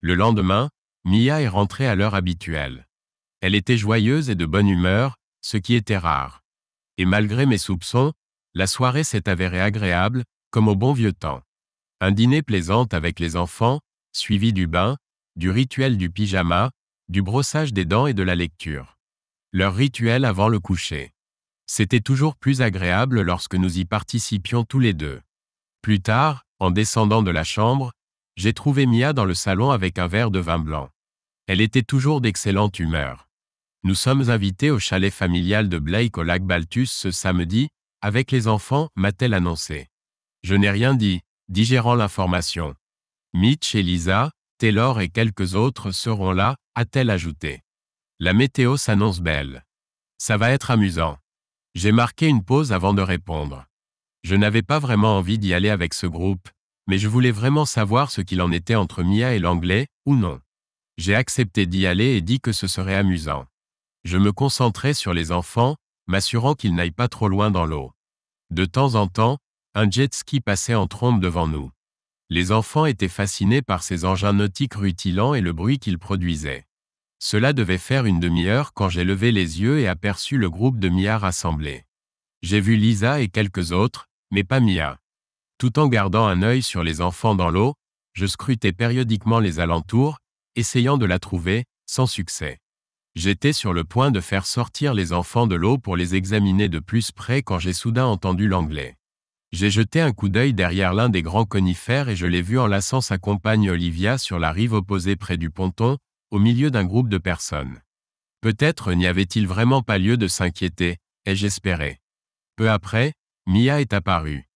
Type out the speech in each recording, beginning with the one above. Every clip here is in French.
Le lendemain, Mia est rentrée à l'heure habituelle. Elle était joyeuse et de bonne humeur, ce qui était rare. Et malgré mes soupçons, la soirée s'est avérée agréable, comme au bon vieux temps. Un dîner plaisant avec les enfants, suivi du bain, du rituel du pyjama, du brossage des dents et de la lecture. Leur rituel avant le coucher. C'était toujours plus agréable lorsque nous y participions tous les deux. Plus tard, en descendant de la chambre, j'ai trouvé Mia dans le salon avec un verre de vin blanc. Elle était toujours d'excellente humeur. Nous sommes invités au chalet familial de Blake au lac Baltus ce samedi, avec les enfants, m'a-t-elle annoncé. Je n'ai rien dit, digérant l'information. Mitch et Lisa, Taylor et quelques autres seront là, a-t-elle ajouté. La météo s'annonce belle. Ça va être amusant. J'ai marqué une pause avant de répondre. Je n'avais pas vraiment envie d'y aller avec ce groupe, mais je voulais vraiment savoir ce qu'il en était entre Mia et l'anglais, ou non. J'ai accepté d'y aller et dit que ce serait amusant. Je me concentrais sur les enfants, m'assurant qu'ils n'aillent pas trop loin dans l'eau. De temps en temps, un jet ski passait en trombe devant nous. Les enfants étaient fascinés par ces engins nautiques rutilants et le bruit qu'ils produisaient. Cela devait faire une demi-heure quand j'ai levé les yeux et aperçu le groupe de Mia rassemblé. J'ai vu Lisa et quelques autres, mais pas Mia. Tout en gardant un œil sur les enfants dans l'eau, je scrutais périodiquement les alentours, essayant de la trouver, sans succès. J'étais sur le point de faire sortir les enfants de l'eau pour les examiner de plus près quand j'ai soudain entendu l'anglais. J'ai jeté un coup d'œil derrière l'un des grands conifères et je l'ai vu enlaçant sa compagne Olivia sur la rive opposée près du ponton, au milieu d'un groupe de personnes. Peut-être n'y avait-il vraiment pas lieu de s'inquiéter, ai-je espéré. Peu après, Mia est apparue.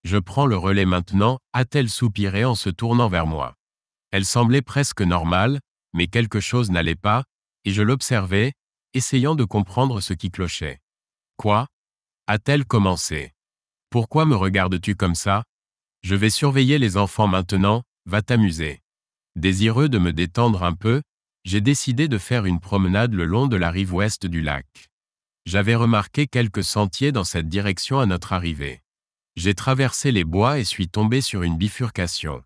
Je prends le relais maintenant, a-t-elle soupiré en se tournant vers moi. Elle semblait presque normale, mais quelque chose n'allait pas, et je l'observais, essayant de comprendre ce qui clochait. Quoi ? A-t-elle commencé ? Pourquoi me regardes-tu comme ça ? Je vais surveiller les enfants maintenant, va t'amuser. Désireux de me détendre un peu, j'ai décidé de faire une promenade le long de la rive ouest du lac. J'avais remarqué quelques sentiers dans cette direction à notre arrivée. J'ai traversé les bois et suis tombé sur une bifurcation.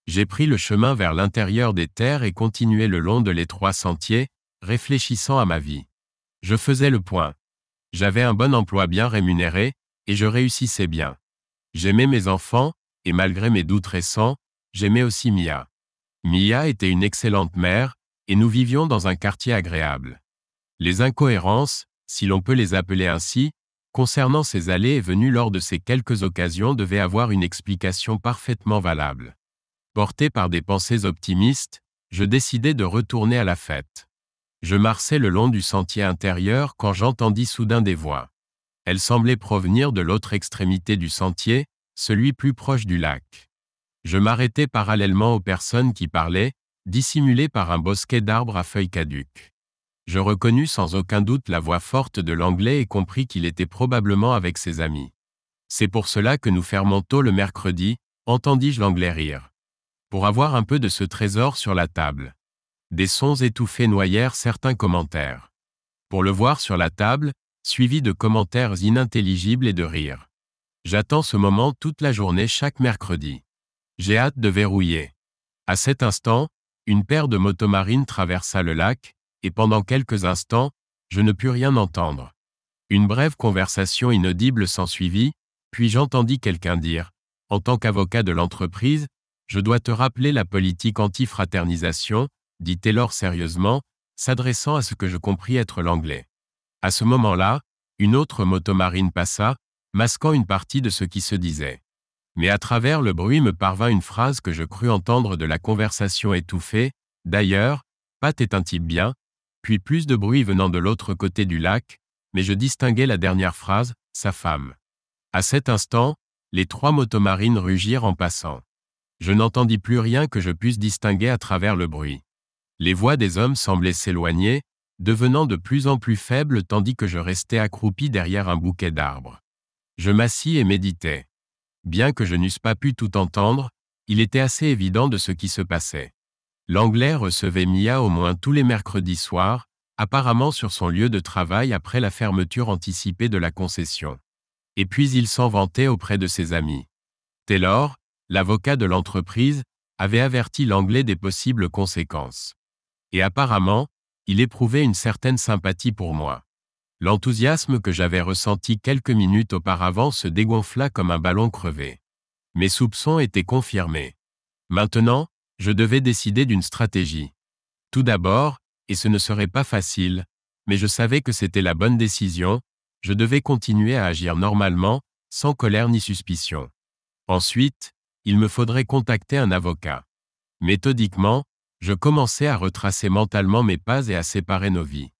J'ai pris le chemin vers l'intérieur des terres et continué le long de l'étroit sentier, réfléchissant à ma vie. Je faisais le point. J'avais un bon emploi bien rémunéré, et je réussissais bien. J'aimais mes enfants, et malgré mes doutes récents, j'aimais aussi Mia. Mia était une excellente mère, et nous vivions dans un quartier agréable. Les incohérences, si l'on peut les appeler ainsi, concernant ces allées et venues lors de ces quelques occasions devaient avoir une explication parfaitement valable. Porté par des pensées optimistes, je décidai de retourner à la fête. Je marchais le long du sentier intérieur quand j'entendis soudain des voix. Elles semblaient provenir de l'autre extrémité du sentier, celui plus proche du lac. Je m'arrêtai parallèlement aux personnes qui parlaient, dissimulées par un bosquet d'arbres à feuilles caduques. Je reconnus sans aucun doute la voix forte de l'anglais et compris qu'il était probablement avec ses amis. C'est pour cela que nous fermons tôt le mercredi, entendis-je l'anglais rire. Pour avoir un peu de ce trésor sur la table. Des sons étouffés noyèrent certains commentaires. Pour le voir sur la table, suivi de commentaires inintelligibles et de rires. J'attends ce moment toute la journée chaque mercredi. J'ai hâte de verrouiller. À cet instant, une paire de motomarines traversa le lac, et pendant quelques instants, je ne pus rien entendre. Une brève conversation inaudible s'ensuivit, puis j'entendis quelqu'un dire, en tant qu'avocat de l'entreprise, je dois te rappeler la politique anti-fraternisation, dit Taylor sérieusement, s'adressant à ce que je compris être l'anglais. À ce moment-là, une autre motomarine passa, masquant une partie de ce qui se disait. Mais à travers le bruit me parvint une phrase que je crus entendre de la conversation étouffée, d'ailleurs, Pat est un type bien, puis plus de bruit venant de l'autre côté du lac, mais je distinguai la dernière phrase, sa femme. À cet instant, les 3 motomarines rugirent en passant. Je n'entendis plus rien que je puisse distinguer à travers le bruit. Les voix des hommes semblaient s'éloigner, devenant de plus en plus faibles tandis que je restais accroupi derrière un bouquet d'arbres. Je m'assis et méditais. Bien que je n'eusse pas pu tout entendre, il était assez évident de ce qui se passait. L'anglais recevait Mia au moins tous les mercredis soirs, apparemment sur son lieu de travail après la fermeture anticipée de la concession. Et puis il s'en vantait auprès de ses amis. Taylor, l'avocat de l'entreprise, avait averti l'Anglais des possibles conséquences. Et apparemment, il éprouvait une certaine sympathie pour moi. L'enthousiasme que j'avais ressenti quelques minutes auparavant se dégonfla comme un ballon crevé. Mes soupçons étaient confirmés. Maintenant, je devais décider d'une stratégie. Tout d'abord, et ce ne serait pas facile, mais je savais que c'était la bonne décision, je devais continuer à agir normalement, sans colère ni suspicion. Ensuite, il me faudrait contacter un avocat. Méthodiquement, je commençais à retracer mentalement mes pas et à séparer nos vies.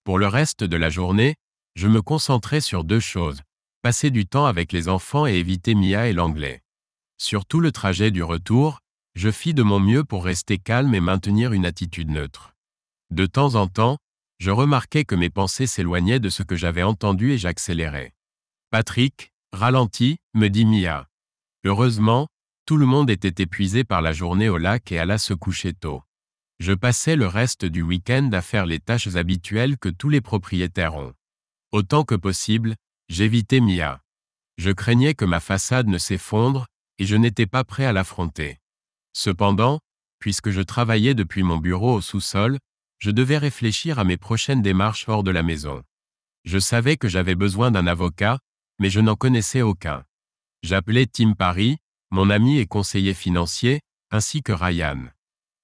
Pour le reste de la journée, je me concentrais sur deux choses, passer du temps avec les enfants et éviter Mia et l'anglais. Sur tout le trajet du retour, je fis de mon mieux pour rester calme et maintenir une attitude neutre. De temps en temps, je remarquais que mes pensées s'éloignaient de ce que j'avais entendu et j'accélérais. « Patrick, ralentis », me dit Mia. Heureusement, tout le monde était épuisé par la journée au lac et alla se coucher tôt. Je passais le reste du week-end à faire les tâches habituelles que tous les propriétaires ont. Autant que possible, j'évitais Mia. Je craignais que ma façade ne s'effondre, et je n'étais pas prêt à l'affronter. Cependant, puisque je travaillais depuis mon bureau au sous-sol, je devais réfléchir à mes prochaines démarches hors de la maison. Je savais que j'avais besoin d'un avocat, mais je n'en connaissais aucun. J'appelai Tim Parry, mon ami et conseiller financier, ainsi que Ryan.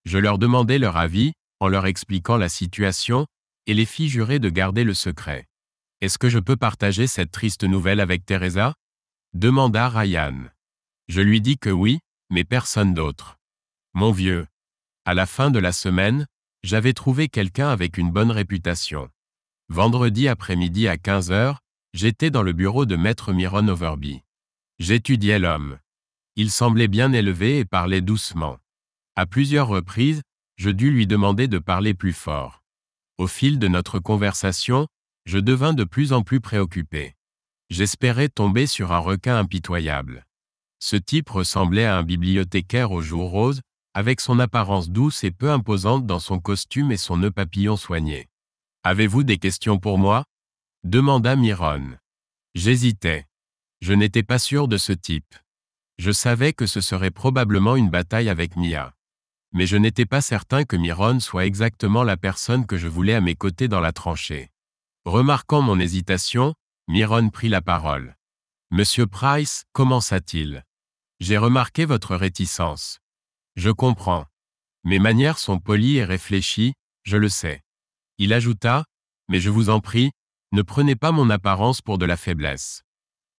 Je leur demandai leur avis, en leur expliquant la situation, et les fis jurer de garder le secret. « Est-ce que je peux partager cette triste nouvelle avec Teresa ?» demanda Ryan. Je lui dis que oui, mais personne d'autre. Mon vieux. À la fin de la semaine, j'avais trouvé quelqu'un avec une bonne réputation. Vendredi après-midi à 15 heures, j'étais dans le bureau de Maître Myron Overby. J'étudiais l'homme. Il semblait bien élevé et parlait doucement. À plusieurs reprises, je dus lui demander de parler plus fort. Au fil de notre conversation, je devins de plus en plus préoccupé. J'espérais tomber sur un requin impitoyable. Ce type ressemblait à un bibliothécaire aux joues roses, avec son apparence douce et peu imposante dans son costume et son nœud papillon soigné. « Avez-vous des questions pour moi ?» demanda Myron. J'hésitais. Je n'étais pas sûr de ce type. Je savais que ce serait probablement une bataille avec Mia. Mais je n'étais pas certain que Myron soit exactement la personne que je voulais à mes côtés dans la tranchée. Remarquant mon hésitation, Myron prit la parole. « Monsieur Price, commença-t-il. J'ai remarqué votre réticence. Je comprends. Mes manières sont polies et réfléchies, je le sais. » Il ajouta, « Mais je vous en prie, ne prenez pas mon apparence pour de la faiblesse.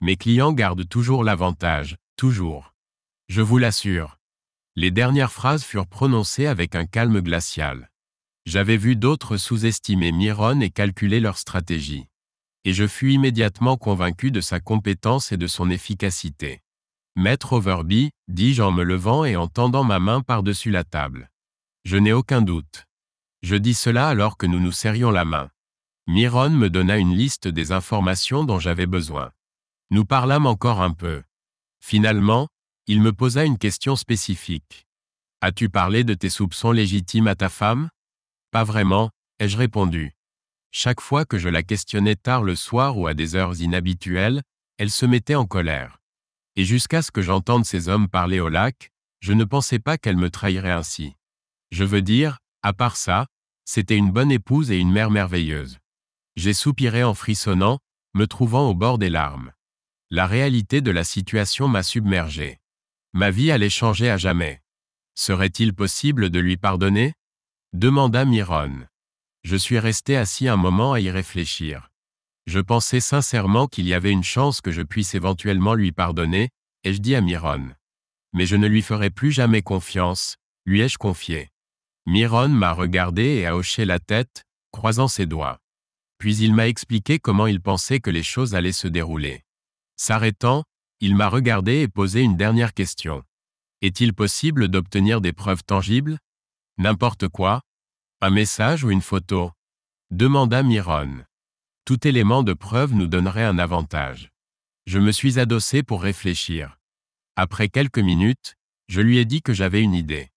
Mes clients gardent toujours l'avantage, toujours. Je vous l'assure. » Les dernières phrases furent prononcées avec un calme glacial. J'avais vu d'autres sous-estimer Myron et calculer leur stratégie. Et je fus immédiatement convaincu de sa compétence et de son efficacité. « Maître Overby, dis-je en me levant et en tendant ma main par-dessus la table. Je n'ai aucun doute. Je dis cela alors que nous nous serrions la main. Myron me donna une liste des informations dont j'avais besoin. Nous parlâmes encore un peu. Finalement, il me posa une question spécifique. « As-tu parlé de tes soupçons légitimes à ta femme ?»« Pas vraiment, ai-je répondu. Chaque fois que je la questionnais tard le soir ou à des heures inhabituelles, elle se mettait en colère. Et jusqu'à ce que j'entende ces hommes parler au lac, je ne pensais pas qu'elle me trahirait ainsi. Je veux dire, à part ça, c'était une bonne épouse et une mère merveilleuse. » J'ai soupiré en frissonnant, me trouvant au bord des larmes. La réalité de la situation m'a submergé. Ma vie allait changer à jamais. Serait-il possible de lui pardonner ? demanda Myron. Je suis resté assis un moment à y réfléchir. Je pensais sincèrement qu'il y avait une chance que je puisse éventuellement lui pardonner, ai-je dit à Myron. Mais je ne lui ferai plus jamais confiance, lui ai-je confié. Myron m'a regardé et a hoché la tête, croisant ses doigts. Puis il m'a expliqué comment il pensait que les choses allaient se dérouler. S'arrêtant, il m'a regardé et posé une dernière question. Est-il possible d'obtenir des preuves tangibles ? N'importe quoi ? Un message ou une photo ? demanda Myron. Tout élément de preuve nous donnerait un avantage. Je me suis adossé pour réfléchir. Après quelques minutes, je lui ai dit que j'avais une idée.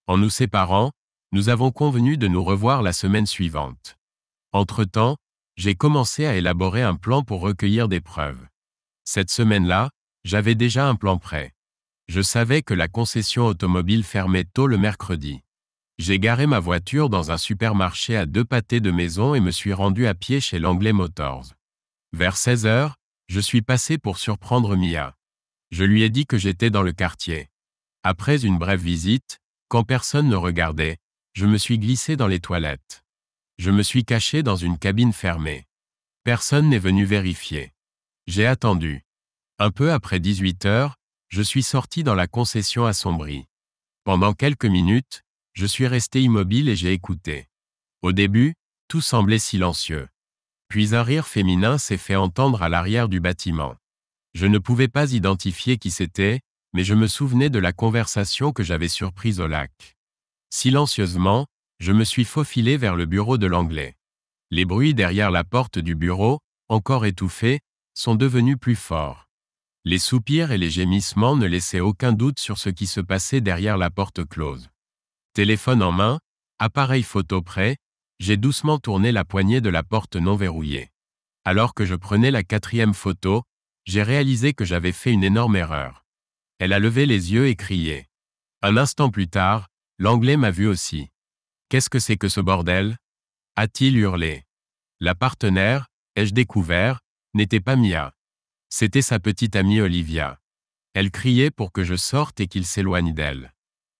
En nous séparant, nous avons convenu de nous revoir la semaine suivante. Entre-temps, j'ai commencé à élaborer un plan pour recueillir des preuves. Cette semaine-là, j'avais déjà un plan prêt. Je savais que la concession automobile fermait tôt le mercredi. J'ai garé ma voiture dans un supermarché à 2 pâtés de maison et me suis rendu à pied chez Langley Motors. Vers 16 heures, je suis passé pour surprendre Mia. Je lui ai dit que j'étais dans le quartier. Après une brève visite, quand personne ne regardait, je me suis glissé dans les toilettes. Je me suis caché dans une cabine fermée. Personne n'est venu vérifier. J'ai attendu. Un peu après 18 heures, je suis sorti dans la concession assombrie. Pendant quelques minutes, je suis resté immobile et j'ai écouté. Au début, tout semblait silencieux. Puis un rire féminin s'est fait entendre à l'arrière du bâtiment. Je ne pouvais pas identifier qui c'était, mais je me souvenais de la conversation que j'avais surprise au lac. Silencieusement, je me suis faufilé vers le bureau de l'anglais. Les bruits derrière la porte du bureau, encore étouffés, sont devenus plus forts. Les soupirs et les gémissements ne laissaient aucun doute sur ce qui se passait derrière la porte close. Téléphone en main, appareil photo prêt, j'ai doucement tourné la poignée de la porte non verrouillée. Alors que je prenais la 4e photo, j'ai réalisé que j'avais fait une énorme erreur. Elle a levé les yeux et crié. Un instant plus tard, l'anglais m'a vu aussi. « Qu'est-ce que c'est que ce bordel ?» a-t-il hurlé. La partenaire, ai-je découvert, n'était pas Mia. C'était sa petite amie Olivia. Elle criait pour que je sorte et qu'il s'éloigne d'elle.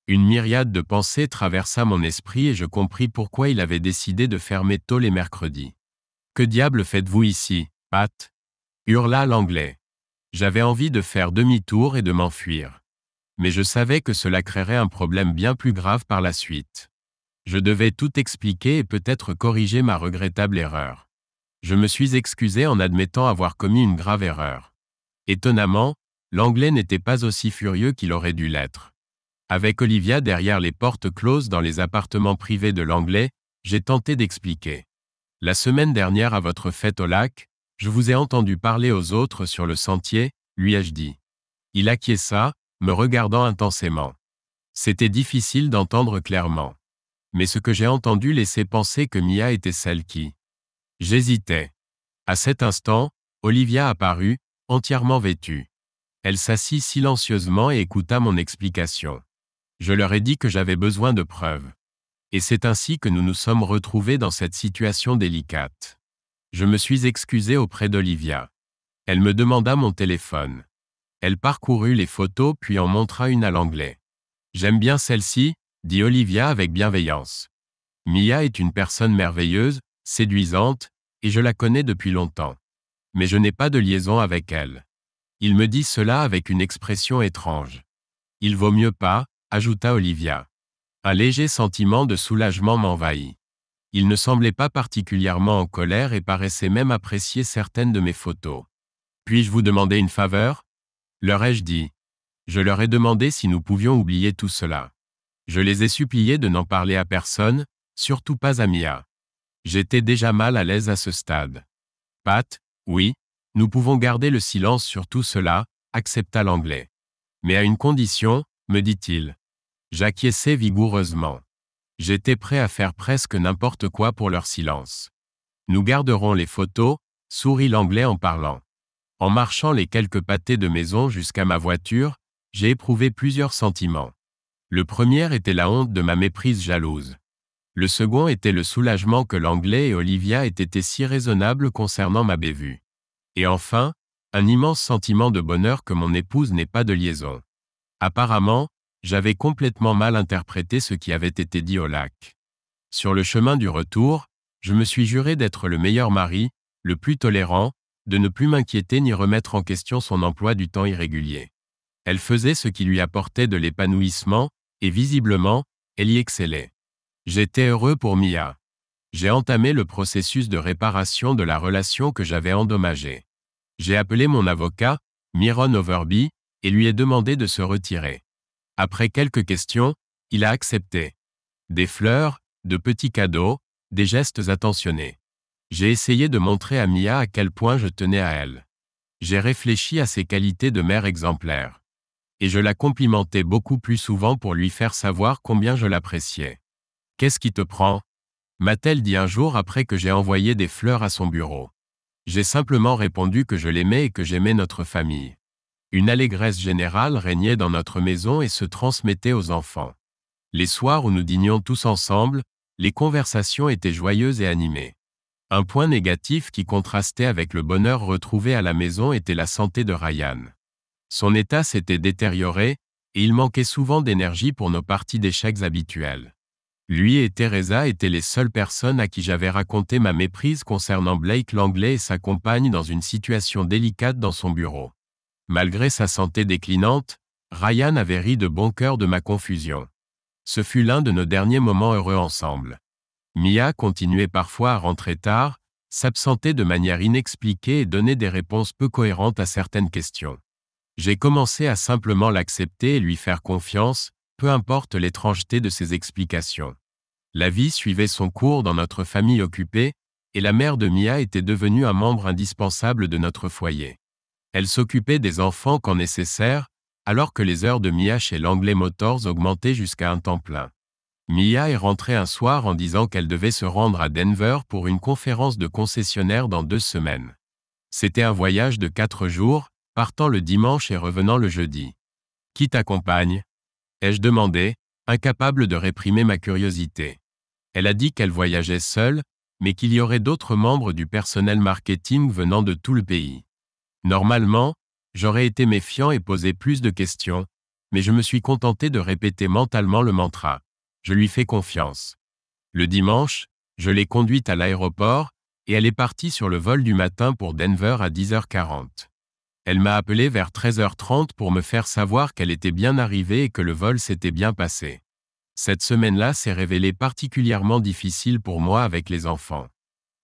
Une myriade de pensées traversa mon esprit et je compris pourquoi il avait décidé de fermer tôt les mercredis. « Que diable faites-vous ici, Pat ?» hurla l'anglais. J'avais envie de faire demi-tour et de m'enfuir. Mais je savais que cela créerait un problème bien plus grave par la suite. Je devais tout expliquer et peut-être corriger ma regrettable erreur. Je me suis excusé en admettant avoir commis une grave erreur. Étonnamment, l'anglais n'était pas aussi furieux qu'il aurait dû l'être. Avec Olivia derrière les portes closes dans les appartements privés de l'anglais, j'ai tenté d'expliquer. La semaine dernière à votre fête au lac, je vous ai entendu parler aux autres sur le sentier, lui ai-je dit. Il acquiesça, me regardant intensément. C'était difficile d'entendre clairement. Mais ce que j'ai entendu laissait penser que Mia était celle qui. J'hésitais. À cet instant, Olivia apparut, entièrement vêtue. Elle s'assit silencieusement et écouta mon explication. Je leur ai dit que j'avais besoin de preuves. Et c'est ainsi que nous nous sommes retrouvés dans cette situation délicate. Je me suis excusé auprès d'Olivia. Elle me demanda mon téléphone. Elle parcourut les photos puis en montra une à l'anglais. « J'aime bien celle-ci », dit Olivia avec bienveillance. Mia est une personne merveilleuse, séduisante, et je la connais depuis longtemps. Mais je n'ai pas de liaison avec elle. Il me dit cela avec une expression étrange. Il vaut mieux pas, ajouta Olivia. Un léger sentiment de soulagement m'envahit. Il ne semblait pas particulièrement en colère et paraissait même apprécier certaines de mes photos. Puis-je vous demander une faveur ? Leur ai-je dit. Je leur ai demandé si nous pouvions oublier tout cela. Je les ai suppliés de n'en parler à personne, surtout pas à Mia. J'étais déjà mal à l'aise à ce stade. Pat, oui, nous pouvons garder le silence sur tout cela, accepta l'anglais. Mais à une condition, me dit-il. J'acquiesçai vigoureusement. J'étais prêt à faire presque n'importe quoi pour leur silence. Nous garderons les photos, sourit l'anglais en parlant. En marchant les quelques pâtés de maison jusqu'à ma voiture, j'ai éprouvé plusieurs sentiments. Le premier était la honte de ma méprise jalouse. Le second était le soulagement que l'anglais et Olivia aient été si raisonnables concernant ma bévue. Et enfin, un immense sentiment de bonheur que mon épouse n'ait pas de liaison. Apparemment, j'avais complètement mal interprété ce qui avait été dit au lac. Sur le chemin du retour, je me suis juré d'être le meilleur mari, le plus tolérant, de ne plus m'inquiéter ni remettre en question son emploi du temps irrégulier. Elle faisait ce qui lui apportait de l'épanouissement, et visiblement, elle y excellait. J'étais heureux pour Mia. J'ai entamé le processus de réparation de la relation que j'avais endommagée. J'ai appelé mon avocat, Myron Overby, et lui ai demandé de se retirer. Après quelques questions, il a accepté. Des fleurs, de petits cadeaux, des gestes attentionnés. J'ai essayé de montrer à Mia à quel point je tenais à elle. J'ai réfléchi à ses qualités de mère exemplaire. Et je la complimentais beaucoup plus souvent pour lui faire savoir combien je l'appréciais. « Qu'est-ce qui te prend ?» m'a-t-elle dit un jour après que j'ai envoyé des fleurs à son bureau. J'ai simplement répondu que je l'aimais et que j'aimais notre famille. Une allégresse générale régnait dans notre maison et se transmettait aux enfants. Les soirs où nous dînions tous ensemble, les conversations étaient joyeuses et animées. Un point négatif qui contrastait avec le bonheur retrouvé à la maison était la santé de Ryan. Son état s'était détérioré, et il manquait souvent d'énergie pour nos parties d'échecs habituelles. Lui et Teresa étaient les seules personnes à qui j'avais raconté ma méprise concernant Blake Langley et sa compagne dans une situation délicate dans son bureau. Malgré sa santé déclinante, Ryan avait ri de bon cœur de ma confusion. Ce fut l'un de nos derniers moments heureux ensemble. Mia continuait parfois à rentrer tard, s'absentait de manière inexpliquée et donnait des réponses peu cohérentes à certaines questions. J'ai commencé à simplement l'accepter et lui faire confiance, peu importe l'étrangeté de ses explications. La vie suivait son cours dans notre famille occupée, et la mère de Mia était devenue un membre indispensable de notre foyer. Elle s'occupait des enfants quand nécessaire, alors que les heures de Mia chez Langley Motors augmentaient jusqu'à un temps plein. Mia est rentrée un soir en disant qu'elle devait se rendre à Denver pour une conférence de concessionnaire dans 2 semaines. C'était un voyage de 4 jours, partant le dimanche et revenant le jeudi. « Qui t'accompagne » ai-je demandé, incapable de réprimer ma curiosité. Elle a dit qu'elle voyageait seule, mais qu'il y aurait d'autres membres du personnel marketing venant de tout le pays. Normalement, j'aurais été méfiant et posé plus de questions, mais je me suis contenté de répéter mentalement le mantra. Je lui fais confiance. Le dimanche, je l'ai conduite à l'aéroport, et elle est partie sur le vol du matin pour Denver à 10h40. Elle m'a appelé vers 13h30 pour me faire savoir qu'elle était bien arrivée et que le vol s'était bien passé. Cette semaine-là s'est révélée particulièrement difficile pour moi avec les enfants.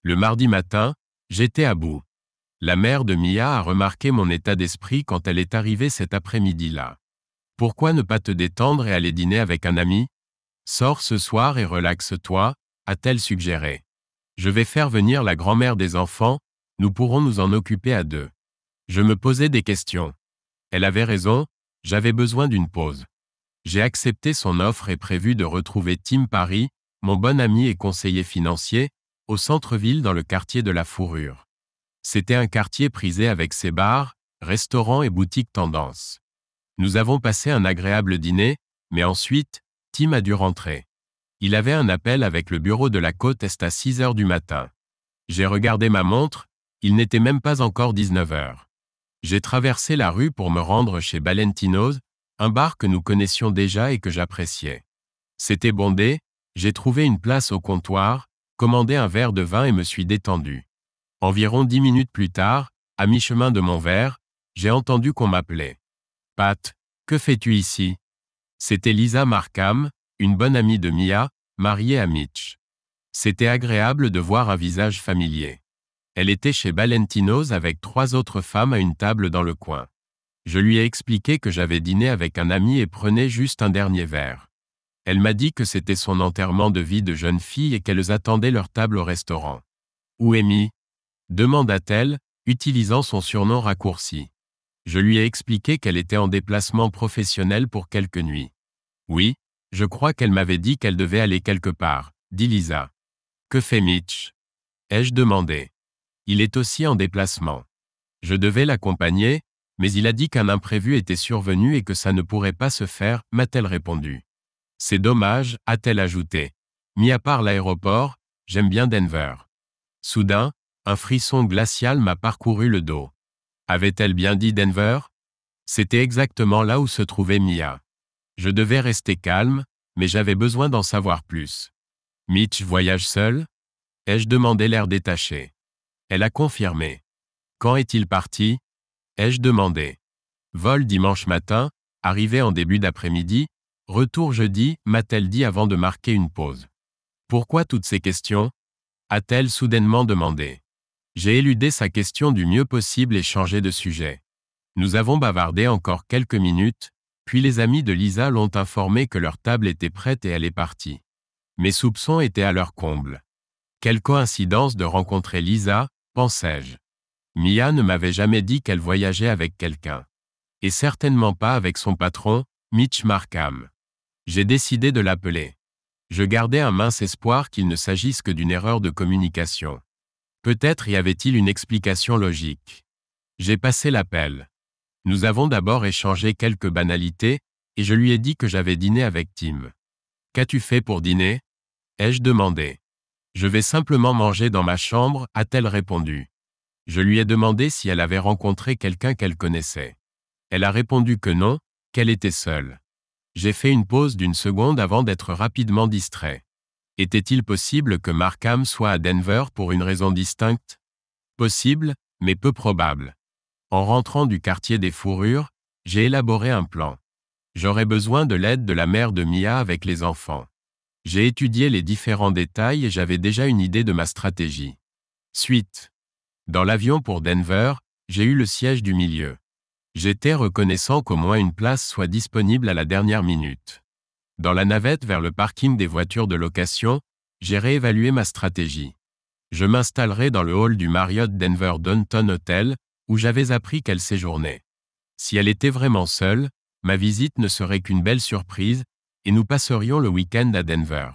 Le mardi matin, j'étais à bout. La mère de Mia a remarqué mon état d'esprit quand elle est arrivée cet après-midi-là. « Pourquoi ne pas te détendre et aller dîner avec un ami ? Sors ce soir et relaxe-toi, a-t-elle suggéré. Je vais faire venir la grand-mère des enfants, nous pourrons nous en occuper à 2. Je me posais des questions. Elle avait raison, j'avais besoin d'une pause. J'ai accepté son offre et prévu de retrouver Tim Parry, mon bon ami et conseiller financier, au centre-ville dans le quartier de la Fourrure. C'était un quartier prisé avec ses bars, restaurants et boutiques tendance. Nous avons passé un agréable dîner, mais ensuite, Tim a dû rentrer. Il avait un appel avec le bureau de la côte Est à 6h du matin. J'ai regardé ma montre, il n'était même pas encore 19h. J'ai traversé la rue pour me rendre chez Valentino's, un bar que nous connaissions déjà et que j'appréciais. C'était bondé, j'ai trouvé une place au comptoir, commandé un verre de vin et me suis détendu. Environ 10 minutes plus tard, à mi-chemin de mon verre, j'ai entendu qu'on m'appelait. « Pat, que fais-tu ici ?» C'était Lisa Markham, une bonne amie de Mia, mariée à Mitch. C'était agréable de voir un visage familier. Elle était chez Valentino's avec 3 autres femmes à une table dans le coin. Je lui ai expliqué que j'avais dîné avec un ami et prenais juste un dernier verre. Elle m'a dit que c'était son enterrement de vie de jeune fille et qu'elles attendaient leur table au restaurant. « Où est Mi ?» demanda-t-elle, utilisant son surnom raccourci. Je lui ai expliqué qu'elle était en déplacement professionnel pour quelques nuits. « Oui, je crois qu'elle m'avait dit qu'elle devait aller quelque part, » dit Lisa. « Que fait Mitch ?» ai-je demandé. « Il est aussi en déplacement. Je devais l'accompagner, mais il a dit qu'un imprévu était survenu et que ça ne pourrait pas se faire, m'a-t-elle répondu. « C'est dommage, a-t-elle ajouté. Mis à part l'aéroport, j'aime bien Denver. » Soudain, un frisson glacial m'a parcouru le dos. Avait-elle bien dit Denver? C'était exactement là où se trouvait Mia. Je devais rester calme, mais j'avais besoin d'en savoir plus. « Mitch voyage seul ?» ai-je demandé l'air détaché. Elle a confirmé. « Quand est-il parti ?» ai-je demandé. « Vol dimanche matin, arrivé en début d'après-midi, retour jeudi, m'a-t-elle dit avant de marquer une pause. « Pourquoi toutes ces questions ?» a-t-elle soudainement demandé. J'ai éludé sa question du mieux possible et changé de sujet. Nous avons bavardé encore quelques minutes, puis les amis de Lisa l'ont informé que leur table était prête et elle est partie. Mes soupçons étaient à leur comble. Quelle coïncidence de rencontrer Lisa, pensais-je. Mia ne m'avait jamais dit qu'elle voyageait avec quelqu'un. Et certainement pas avec son patron, Mitch Markham. J'ai décidé de l'appeler. Je gardais un mince espoir qu'il ne s'agisse que d'une erreur de communication. Peut-être y avait-il une explication logique. J'ai passé l'appel. Nous avons d'abord échangé quelques banalités, et je lui ai dit que j'avais dîné avec Tim. « Qu'as-tu fait pour dîner » ai-je demandé. « Je vais simplement manger dans ma chambre » a-t-elle répondu. Je lui ai demandé si elle avait rencontré quelqu'un qu'elle connaissait. Elle a répondu que non, qu'elle était seule. J'ai fait une pause d'une seconde avant d'être rapidement distrait. Était-il possible que Markham soit à Denver pour une raison distincte? Possible, mais peu probable. En rentrant du quartier des fourrures, j'ai élaboré un plan. J'aurais besoin de l'aide de la mère de Mia avec les enfants. J'ai étudié les différents détails et j'avais déjà une idée de ma stratégie. Suite. Dans l'avion pour Denver, j'ai eu le siège du milieu. J'étais reconnaissant qu'au moins une place soit disponible à la dernière minute. Dans la navette vers le parking des voitures de location, j'ai réévalué ma stratégie. Je m'installerai dans le hall du Marriott Denver Downtown Hotel, où j'avais appris qu'elle séjournait. Si elle était vraiment seule, ma visite ne serait qu'une belle surprise, et nous passerions le week-end à Denver.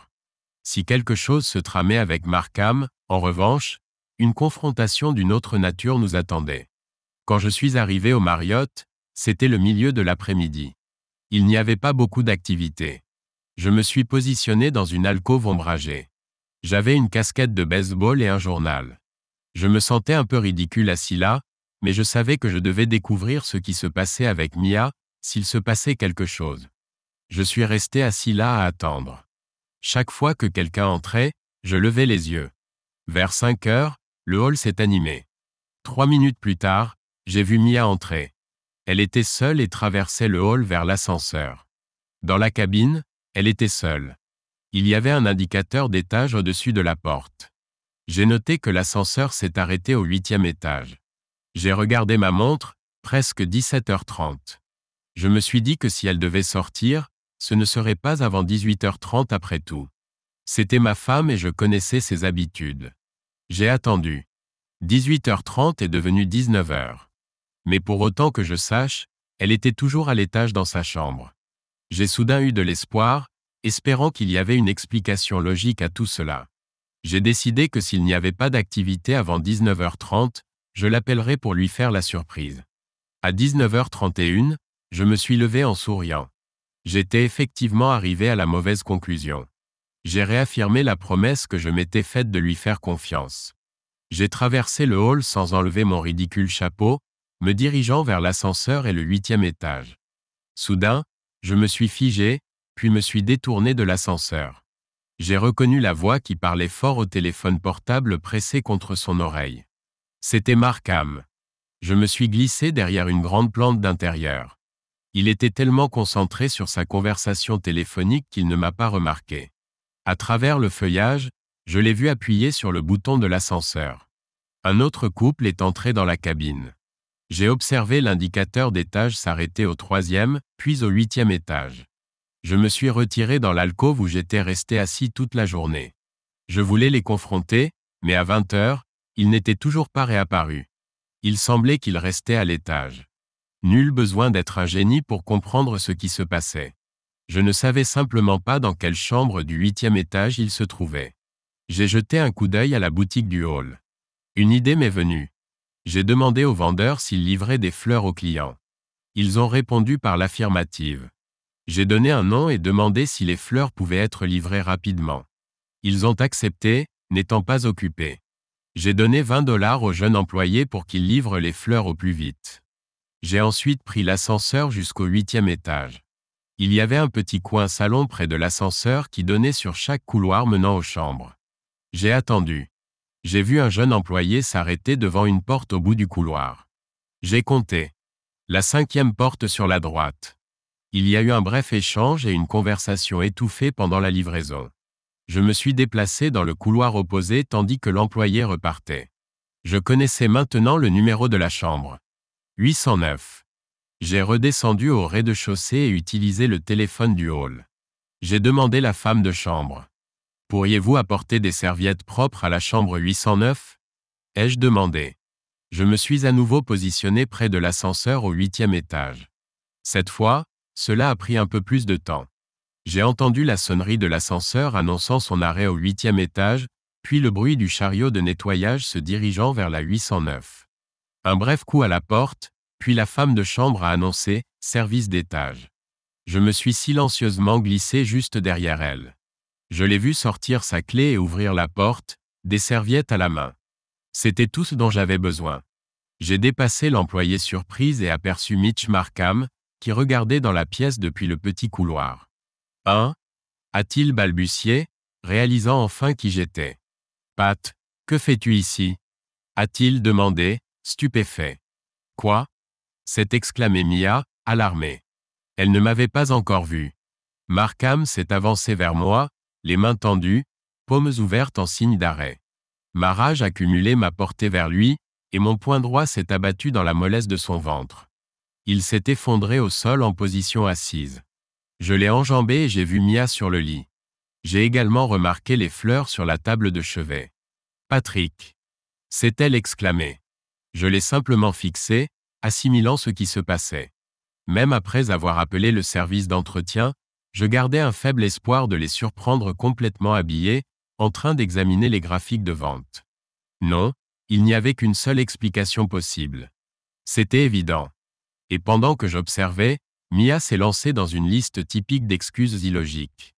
Si quelque chose se tramait avec Markham, en revanche, une confrontation d'une autre nature nous attendait. Quand je suis arrivé au Marriott, c'était le milieu de l'après-midi. Il n'y avait pas beaucoup d'activité. Je me suis positionné dans une alcôve ombragée. J'avais une casquette de baseball et un journal. Je me sentais un peu ridicule assis là, mais je savais que je devais découvrir ce qui se passait avec Mia, s'il se passait quelque chose. Je suis resté assis là à attendre. Chaque fois que quelqu'un entrait, je levais les yeux. Vers 5 heures, le hall s'est animé. 3 minutes plus tard, j'ai vu Mia entrer. Elle était seule et traversait le hall vers l'ascenseur. Dans la cabine, elle était seule. Il y avait un indicateur d'étage au-dessus de la porte. J'ai noté que l'ascenseur s'est arrêté au 8e étage. J'ai regardé ma montre, presque 17h30. Je me suis dit que si elle devait sortir, ce ne serait pas avant 18h30 après tout. C'était ma femme et je connaissais ses habitudes. J'ai attendu. 18h30 est devenu 19h. Mais pour autant que je sache, elle était toujours à l'étage dans sa chambre. J'ai soudain eu de l'espoir, espérant qu'il y avait une explication logique à tout cela. J'ai décidé que s'il n'y avait pas d'activité avant 19h30, je l'appellerais pour lui faire la surprise. À 19h31, je me suis levé en souriant. J'étais effectivement arrivé à la mauvaise conclusion. J'ai réaffirmé la promesse que je m'étais faite de lui faire confiance. J'ai traversé le hall sans enlever mon ridicule chapeau, me dirigeant vers l'ascenseur et le 8e étage. Soudain, je me suis figé, puis me suis détourné de l'ascenseur. J'ai reconnu la voix qui parlait fort au téléphone portable pressé contre son oreille. C'était Markham. Je me suis glissé derrière une grande plante d'intérieur. Il était tellement concentré sur sa conversation téléphonique qu'il ne m'a pas remarqué. À travers le feuillage, je l'ai vu appuyer sur le bouton de l'ascenseur. Un autre couple est entré dans la cabine. J'ai observé l'indicateur d'étage s'arrêter au 3e, puis au 8e étage. Je me suis retiré dans l'alcôve où j'étais resté assis toute la journée. Je voulais les confronter, mais à 20h, ils n'étaient toujours pas réapparus. Il semblait qu'ils restaient à l'étage. Nul besoin d'être un génie pour comprendre ce qui se passait. Je ne savais simplement pas dans quelle chambre du 8e étage ils se trouvaient. J'ai jeté un coup d'œil à la boutique du hall. Une idée m'est venue. J'ai demandé aux vendeurs s'ils livraient des fleurs aux clients. Ils ont répondu par l'affirmative. J'ai donné un nom et demandé si les fleurs pouvaient être livrées rapidement. Ils ont accepté, n'étant pas occupés. J'ai donné $20 au jeune employé pour qu'il livre les fleurs au plus vite. J'ai ensuite pris l'ascenseur jusqu'au 8e étage. Il y avait un petit coin salon près de l'ascenseur qui donnait sur chaque couloir menant aux chambres. J'ai attendu. J'ai vu un jeune employé s'arrêter devant une porte au bout du couloir. J'ai compté. La 5e porte sur la droite. Il y a eu un bref échange et une conversation étouffée pendant la livraison. Je me suis déplacé dans le couloir opposé tandis que l'employé repartait. Je connaissais maintenant le numéro de la chambre. 809. J'ai redescendu au rez-de-chaussée et utilisé le téléphone du hall. J'ai demandé la femme de chambre. « Pourriez-vous apporter des serviettes propres à la chambre 809 » ai-je demandé. Je me suis à nouveau positionné près de l'ascenseur au 8e étage. Cette fois, cela a pris un peu plus de temps. J'ai entendu la sonnerie de l'ascenseur annonçant son arrêt au 8e étage, puis le bruit du chariot de nettoyage se dirigeant vers la 809. Un bref coup à la porte, Puis la femme de chambre a annoncé « service d'étage ». Je me suis silencieusement glissé juste derrière elle. Je l'ai vue sortir sa clé et ouvrir la porte, des serviettes à la main. C'était tout ce dont j'avais besoin. J'ai dépassé l'employé surprise et aperçu Mitch Markham, qui regardait dans la pièce depuis le petit couloir. « Hein » a-t-il balbutié, réalisant enfin qui j'étais. « Pat, que fais-tu ici » a-t-il demandé, stupéfait. « Quoi » s'est exclamée Mia, alarmée. Elle ne m'avait pas encore vu. Markham s'est avancé vers moi, les mains tendues, paumes ouvertes en signe d'arrêt. Ma rage accumulée m'a porté vers lui, et mon poing droit s'est abattu dans la mollesse de son ventre. Il s'est effondré au sol en position assise. Je l'ai enjambé et j'ai vu Mia sur le lit. J'ai également remarqué les fleurs sur la table de chevet. « Patrick !» s'est-elle exclamée. Je l'ai simplement fixé, assimilant ce qui se passait. Même après avoir appelé le service d'entretien, je gardais un faible espoir de les surprendre complètement habillés, en train d'examiner les graphiques de vente. Non, il n'y avait qu'une seule explication possible. C'était évident. Et pendant que j'observais, Mia s'est lancée dans une liste typique d'excuses illogiques.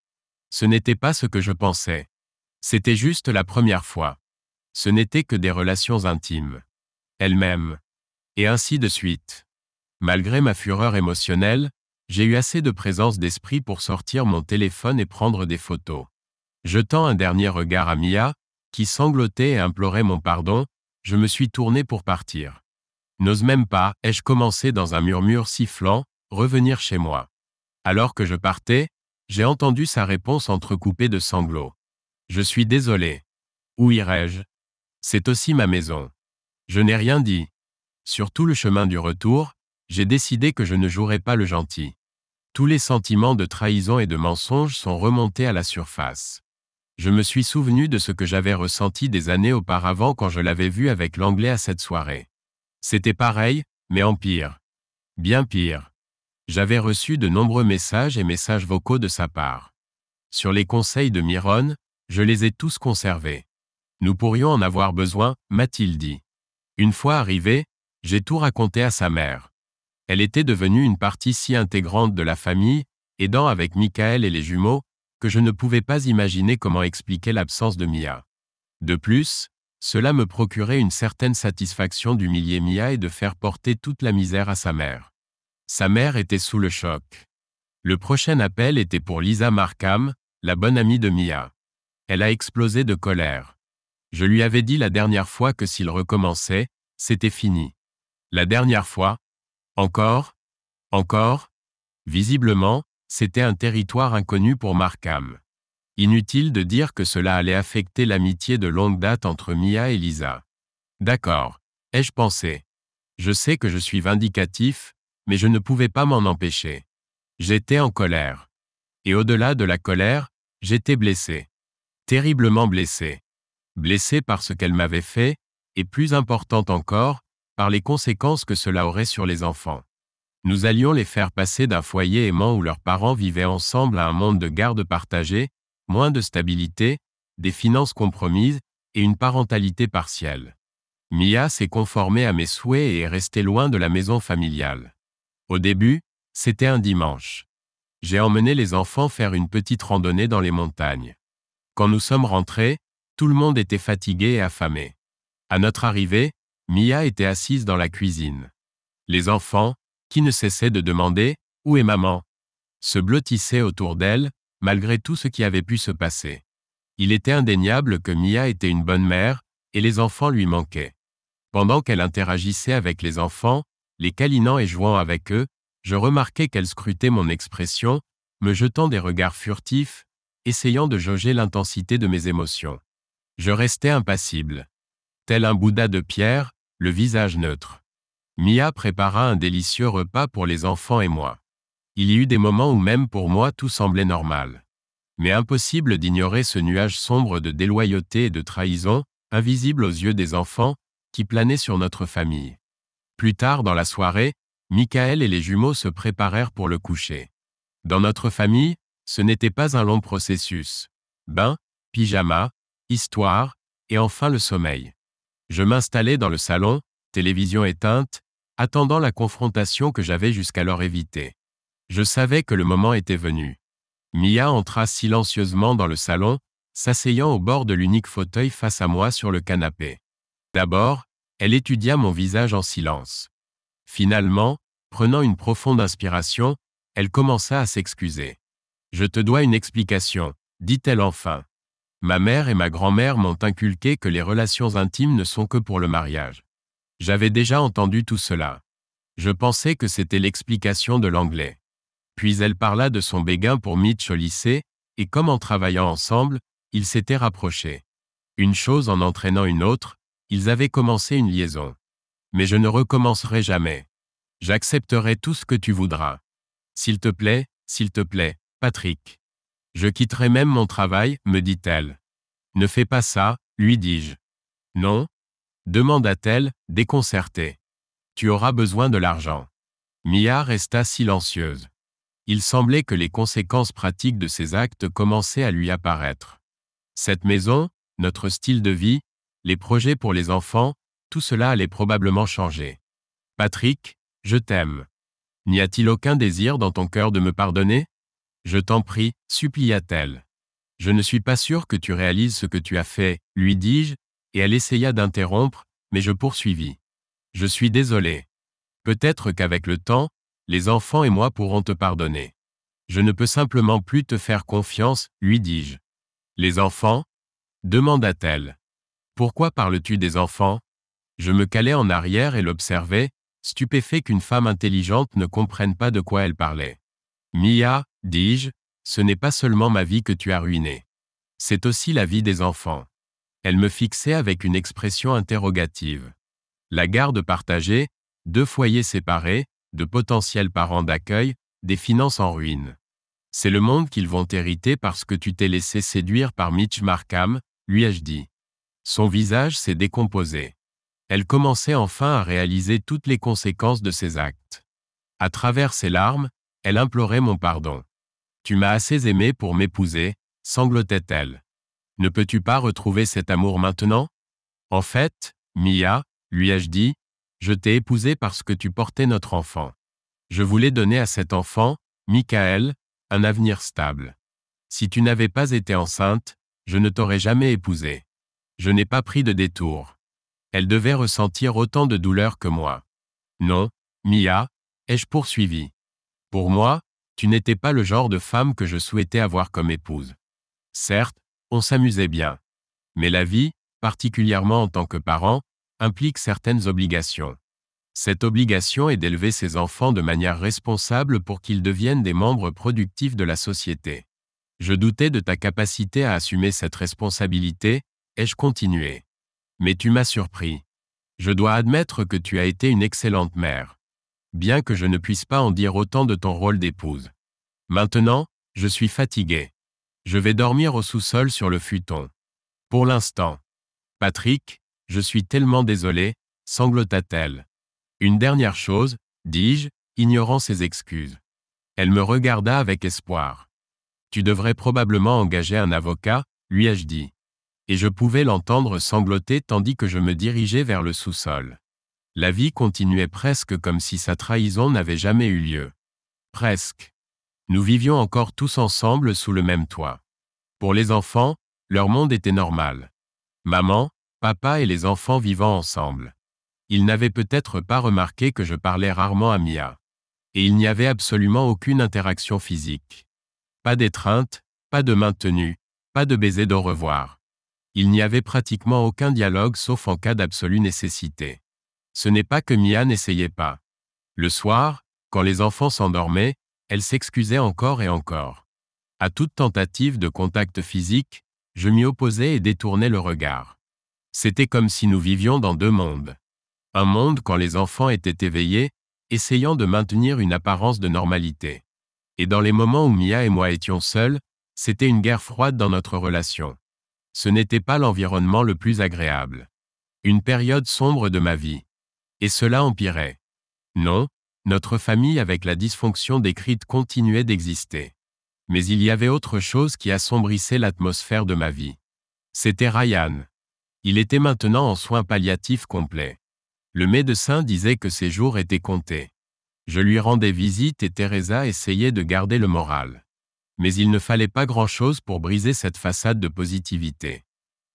Ce n'était pas ce que je pensais. C'était juste la première fois. Ce n'était que des relations intimes. Elle-même. Et ainsi de suite. Malgré ma fureur émotionnelle, j'ai eu assez de présence d'esprit pour sortir mon téléphone et prendre des photos. Jetant un dernier regard à Mia, qui sanglotait et implorait mon pardon, je me suis tourné pour partir. N'ose même pas, ai-je commencé dans un murmure sifflant, revenir chez moi. Alors que je partais, j'ai entendu sa réponse entrecoupée de sanglots. Je suis désolé. Où irais-je ? C'est aussi ma maison. Je n'ai rien dit. Sur tout le chemin du retour, j'ai décidé que je ne jouerais pas le gentil. Tous les sentiments de trahison et de mensonge sont remontés à la surface. Je me suis souvenu de ce que j'avais ressenti des années auparavant quand je l'avais vu avec l'Anglais à cette soirée. C'était pareil, mais en pire. Bien pire. J'avais reçu de nombreux messages et messages vocaux de sa part. Sur les conseils de Myron, je les ai tous conservés. Nous pourrions en avoir besoin, m'a-t-il dit. Une fois arrivé, j'ai tout raconté à sa mère. Elle était devenue une partie si intégrante de la famille, aidant avec Michael et les jumeaux, que je ne pouvais pas imaginer comment expliquer l'absence de Mia. De plus, cela me procurait une certaine satisfaction d'humilier Mia et de faire porter toute la misère à sa mère. Sa mère était sous le choc. Le prochain appel était pour Lisa Markham, la bonne amie de Mia. Elle a explosé de colère. Je lui avais dit la dernière fois que s'il recommençait, c'était fini. La dernière fois ? Encore ? Encore ? Visiblement, c'était un territoire inconnu pour Markham. Inutile de dire que cela allait affecter l'amitié de longue date entre Mia et Lisa. D'accord, ai-je pensé. Je sais que je suis vindicatif, mais je ne pouvais pas m'en empêcher. J'étais en colère. Et au-delà de la colère, j'étais blessé. Terriblement blessé. Blessé par ce qu'elle m'avait fait, et plus importante encore, par les conséquences que cela aurait sur les enfants. Nous allions les faire passer d'un foyer aimant où leurs parents vivaient ensemble à un monde de garde partagée, moins de stabilité, des finances compromises et une parentalité partielle. Mia s'est conformée à mes souhaits et est restée loin de la maison familiale. Au début, c'était un dimanche. J'ai emmené les enfants faire une petite randonnée dans les montagnes. Quand nous sommes rentrés, tout le monde était fatigué et affamé. À notre arrivée, Mia était assise dans la cuisine. Les enfants, qui ne cessaient de demander « Où est maman ?», se blottissaient autour d'elle, malgré tout ce qui avait pu se passer. Il était indéniable que Mia était une bonne mère, et les enfants lui manquaient. Pendant qu'elle interagissait avec les enfants, les câlinant et jouant avec eux, je remarquais qu'elle scrutait mon expression, me jetant des regards furtifs, essayant de jauger l'intensité de mes émotions. Je restais impassible. Tel un Bouddha de pierre, le visage neutre. Mia prépara un délicieux repas pour les enfants et moi. Il y eut des moments où même pour moi tout semblait normal. Mais impossible d'ignorer ce nuage sombre de déloyauté et de trahison, invisible aux yeux des enfants, qui planait sur notre famille. Plus tard dans la soirée, Michael et les jumeaux se préparèrent pour le coucher. Dans notre famille, ce n'était pas un long processus. Bain, pyjama, histoire, et enfin le sommeil. Je m'installai dans le salon, télévision éteinte, attendant la confrontation que j'avais jusqu'alors évitée. Je savais que le moment était venu. Mia entra silencieusement dans le salon, s'asseyant au bord de l'unique fauteuil face à moi sur le canapé. D'abord, elle étudia mon visage en silence. Finalement, prenant une profonde inspiration, elle commença à s'excuser. « Je te dois une explication », dit-elle enfin. « Ma mère et ma grand-mère m'ont inculqué que les relations intimes ne sont que pour le mariage. J'avais déjà entendu tout cela. Je pensais que c'était l'explication de l'anglais. » Puis elle parla de son béguin pour Mitch au lycée, et comme en travaillant ensemble, ils s'étaient rapprochés. Une chose en entraînant une autre, ils avaient commencé une liaison. Mais je ne recommencerai jamais. J'accepterai tout ce que tu voudras. S'il te plaît, Patrick. Je quitterai même mon travail, me dit-elle. Ne fais pas ça, lui dis-je. Non? Demanda-t-elle, déconcertée. Tu auras besoin de l'argent. Mia resta silencieuse. Il semblait que les conséquences pratiques de ses actes commençaient à lui apparaître. Cette maison, notre style de vie, les projets pour les enfants, tout cela allait probablement changer. Patrick, je t'aime. N'y a-t-il aucun désir dans ton cœur de me pardonner? Je t'en prie, supplia-t-elle. Je ne suis pas sûr que tu réalises ce que tu as fait, lui dis-je, et elle essaya d'interrompre, mais je poursuivis. Je suis désolé. Peut-être qu'avec le temps, les enfants et moi pourrons te pardonner. Je ne peux simplement plus te faire confiance, lui dis-je. Les enfants? Demanda-t-elle. Pourquoi parles-tu des enfants? Je me calais en arrière et l'observais, stupéfait qu'une femme intelligente ne comprenne pas de quoi elle parlait. Mia, dis-je, ce n'est pas seulement ma vie que tu as ruinée. C'est aussi la vie des enfants. Elle me fixait avec une expression interrogative. La garde partagée, 2 foyers séparés, de potentiels parents d'accueil, des finances en ruine. C'est le monde qu'ils vont hériter parce que tu t'es laissé séduire par Mitch Markham, lui ai-je dit. Son visage s'est décomposé. Elle commençait enfin à réaliser toutes les conséquences de ses actes. À travers ses larmes, elle implorait mon pardon. Tu m'as assez aimé pour m'épouser, sanglotait-elle. Ne peux-tu pas retrouver cet amour maintenant? En fait, Mia, lui ai-je dit, je t'ai épousé parce que tu portais notre enfant. Je voulais donner à cet enfant, Michael, un avenir stable. Si tu n'avais pas été enceinte, je ne t'aurais jamais épousé. Je n'ai pas pris de détour. Elle devait ressentir autant de douleur que moi. Non, Mia, ai-je poursuivi. Pour moi, tu n'étais pas le genre de femme que je souhaitais avoir comme épouse. Certes, on s'amusait bien. Mais la vie, particulièrement en tant que parent, implique certaines obligations. Cette obligation est d'élever ses enfants de manière responsable pour qu'ils deviennent des membres productifs de la société. Je doutais de ta capacité à assumer cette responsabilité, ai-je continué. Mais tu m'as surpris. Je dois admettre que tu as été une excellente mère. Bien que je ne puisse pas en dire autant de ton rôle d'épouse. Maintenant, je suis fatigué. Je vais dormir au sous-sol sur le futon. Pour l'instant. Patrick, je suis tellement désolé, sanglota-t-elle. Une dernière chose, dis-je, ignorant ses excuses. Elle me regarda avec espoir. Tu devrais probablement engager un avocat, lui ai-je dit. Et je pouvais l'entendre sangloter tandis que je me dirigeais vers le sous-sol. La vie continuait presque comme si sa trahison n'avait jamais eu lieu. Presque. Nous vivions encore tous ensemble sous le même toit. Pour les enfants, leur monde était normal. Maman, papa et les enfants vivant ensemble. Ils n'avaient peut-être pas remarqué que je parlais rarement à Mia. Et il n'y avait absolument aucune interaction physique. Pas d'étreinte, pas de main tenue, pas de baiser d'au revoir. Il n'y avait pratiquement aucun dialogue sauf en cas d'absolue nécessité. Ce n'est pas que Mia n'essayait pas. Le soir, quand les enfants s'endormaient, elle s'excusait encore et encore. À toute tentative de contact physique, je m'y opposais et détournais le regard. C'était comme si nous vivions dans 2 mondes. Un monde quand les enfants étaient éveillés, essayant de maintenir une apparence de normalité. Et dans les moments où Mia et moi étions seuls, c'était une guerre froide dans notre relation. Ce n'était pas l'environnement le plus agréable. Une période sombre de ma vie. Et cela empirait. Non, notre famille avec la dysfonction décrite continuait d'exister. Mais il y avait autre chose qui assombrissait l'atmosphère de ma vie. C'était Ryan. Il était maintenant en soins palliatifs complets. Le médecin disait que ses jours étaient comptés. Je lui rendais visite et Teresa essayait de garder le moral. Mais il ne fallait pas grand-chose pour briser cette façade de positivité.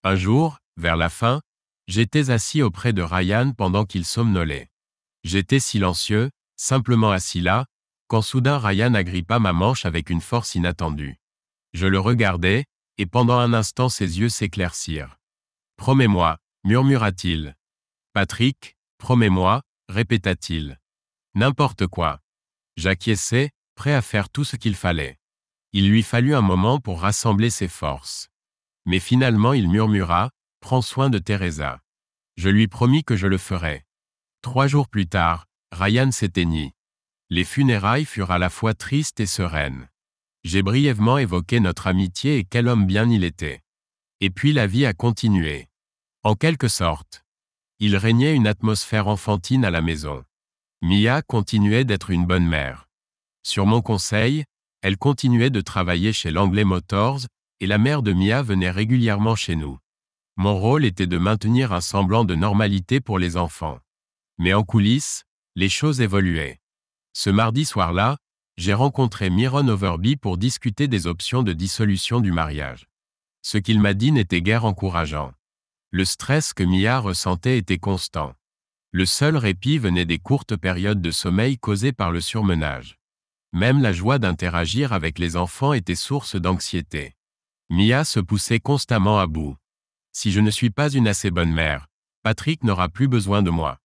Un jour, vers la fin, j'étais assis auprès de Ryan pendant qu'il somnolait. J'étais silencieux, simplement assis là, quand soudain Ryan agrippa ma manche avec une force inattendue. Je le regardais, et pendant un instant ses yeux s'éclaircirent. « Promets-moi, murmura-t-il. « Patrick, promets-moi, répéta-t-il. N'importe quoi. » J'acquiesçai, prêt à faire tout ce qu'il fallait. Il lui fallut un moment pour rassembler ses forces. Mais finalement il murmura, « Prends soin de Teresa. » Je lui promis que je le ferais. 3 jours plus tard, Ryan s'éteignit. Les funérailles furent à la fois tristes et sereines. J'ai brièvement évoqué notre amitié et quel homme bien il était. Et puis la vie a continué. En quelque sorte. Il régnait une atmosphère enfantine à la maison. Mia continuait d'être une bonne mère. Sur mon conseil, elle continuait de travailler chez Langley Motors, et la mère de Mia venait régulièrement chez nous. Mon rôle était de maintenir un semblant de normalité pour les enfants. Mais en coulisses, les choses évoluaient. Ce mardi soir-là, j'ai rencontré Myron Overby pour discuter des options de dissolution du mariage. Ce qu'il m'a dit n'était guère encourageant. Le stress que Mia ressentait était constant. Le seul répit venait des courtes périodes de sommeil causées par le surmenage. Même la joie d'interagir avec les enfants était source d'anxiété. Mia se poussait constamment à bout. Si je ne suis pas une assez bonne mère, Patrick n'aura plus besoin de moi.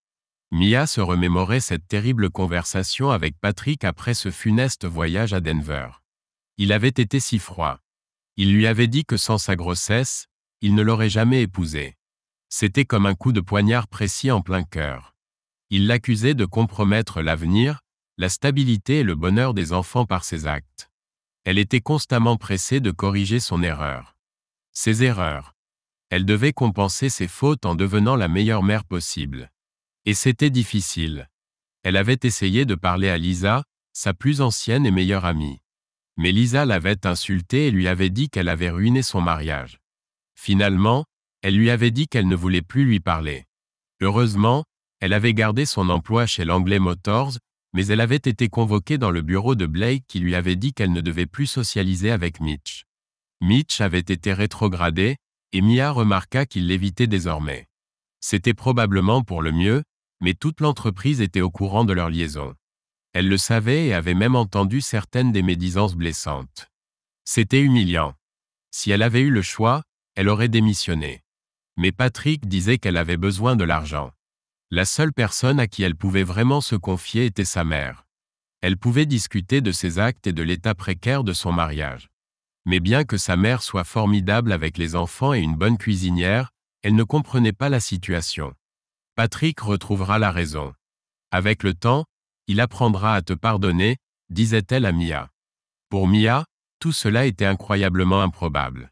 Mia se remémorait cette terrible conversation avec Patrick après ce funeste voyage à Denver. Il avait été si froid. Il lui avait dit que sans sa grossesse, il ne l'aurait jamais épousée. C'était comme un coup de poignard précis en plein cœur. Il l'accusait de compromettre l'avenir, la stabilité et le bonheur des enfants par ses actes. Elle était constamment pressée de corriger son erreur. Ses erreurs. Elle devait compenser ses fautes en devenant la meilleure mère possible. Et c'était difficile. Elle avait essayé de parler à Lisa, sa plus ancienne et meilleure amie. Mais Lisa l'avait insultée et lui avait dit qu'elle avait ruiné son mariage. Finalement, elle lui avait dit qu'elle ne voulait plus lui parler. Heureusement, elle avait gardé son emploi chez Langley Motors, mais elle avait été convoquée dans le bureau de Blake qui lui avait dit qu'elle ne devait plus socialiser avec Mitch. Mitch avait été rétrogradé, et Mia remarqua qu'il l'évitait désormais. C'était probablement pour le mieux, mais toute l'entreprise était au courant de leur liaison. Elle le savait et avait même entendu certaines des médisances blessantes. C'était humiliant. Si elle avait eu le choix, elle aurait démissionné. Mais Patrick disait qu'elle avait besoin de l'argent. La seule personne à qui elle pouvait vraiment se confier était sa mère. Elle pouvait discuter de ses actes et de l'état précaire de son mariage. Mais bien que sa mère soit formidable avec les enfants et une bonne cuisinière, elle ne comprenait pas la situation. Patrick retrouvera la raison. Avec le temps, il apprendra à te pardonner, disait-elle à Mia. Pour Mia, tout cela était incroyablement improbable.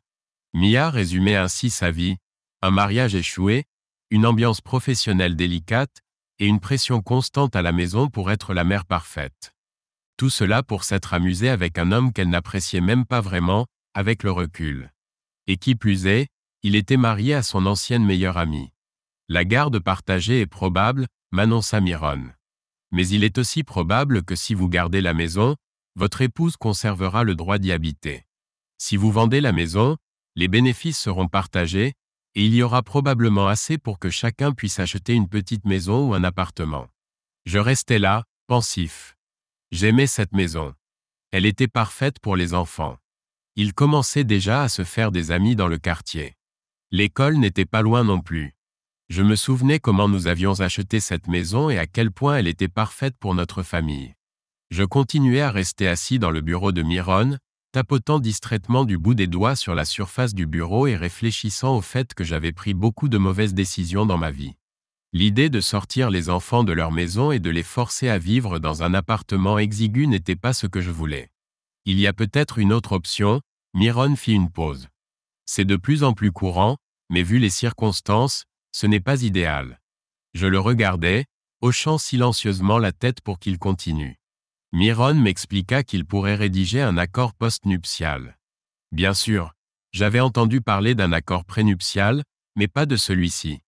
Mia résumait ainsi sa vie, un mariage échoué, une ambiance professionnelle délicate, et une pression constante à la maison pour être la mère parfaite. Tout cela pour s'être amusée avec un homme qu'elle n'appréciait même pas vraiment, avec le recul. Et qui plus est, il était marié à son ancienne meilleure amie. La garde partagée est probable, m'annonça Myron. Mais il est aussi probable que si vous gardez la maison, votre épouse conservera le droit d'y habiter. Si vous vendez la maison, les bénéfices seront partagés, et il y aura probablement assez pour que chacun puisse acheter une petite maison ou un appartement. Je restais là, pensif. J'aimais cette maison. Elle était parfaite pour les enfants. Ils commençaient déjà à se faire des amis dans le quartier. L'école n'était pas loin non plus. Je me souvenais comment nous avions acheté cette maison et à quel point elle était parfaite pour notre famille. Je continuais à rester assis dans le bureau de Myron, tapotant distraitement du bout des doigts sur la surface du bureau et réfléchissant au fait que j'avais pris beaucoup de mauvaises décisions dans ma vie. L'idée de sortir les enfants de leur maison et de les forcer à vivre dans un appartement exigu n'était pas ce que je voulais. Il y a peut-être une autre option, Myron fit une pause. C'est de plus en plus courant, mais vu les circonstances, ce n'est pas idéal. Je le regardais, hochant silencieusement la tête pour qu'il continue. Myron m'expliqua qu'il pourrait rédiger un accord post-nuptial. Bien sûr, j'avais entendu parler d'un accord prénuptial, mais pas de celui-ci.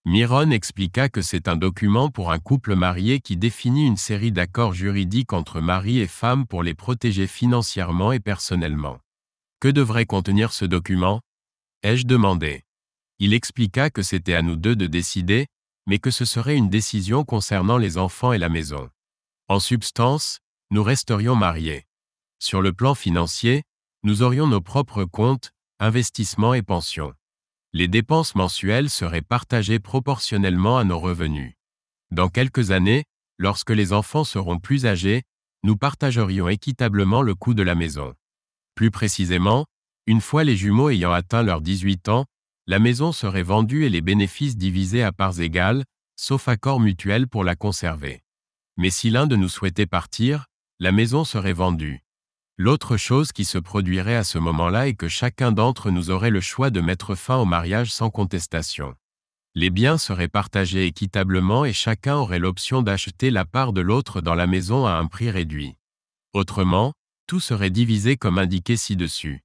Myron expliqua que c'est un document pour un couple marié qui définit une série d'accords juridiques entre mari et femme pour les protéger financièrement et personnellement. Que devrait contenir ce document? Ai-je demandé. Il expliqua que c'était à nous deux de décider, mais que ce serait une décision concernant les enfants et la maison. En substance, nous resterions mariés. Sur le plan financier, nous aurions nos propres comptes, investissements et pensions. Les dépenses mensuelles seraient partagées proportionnellement à nos revenus. Dans quelques années, lorsque les enfants seront plus âgés, nous partagerions équitablement le coût de la maison. Plus précisément, une fois les jumeaux ayant atteint leurs 18 ans, la maison serait vendue et les bénéfices divisés à parts égales, sauf accord mutuel pour la conserver. Mais si l'un de nous souhaitait partir, la maison serait vendue. L'autre chose qui se produirait à ce moment-là est que chacun d'entre nous aurait le choix de mettre fin au mariage sans contestation. Les biens seraient partagés équitablement et chacun aurait l'option d'acheter la part de l'autre dans la maison à un prix réduit. Autrement, tout serait divisé comme indiqué ci-dessus.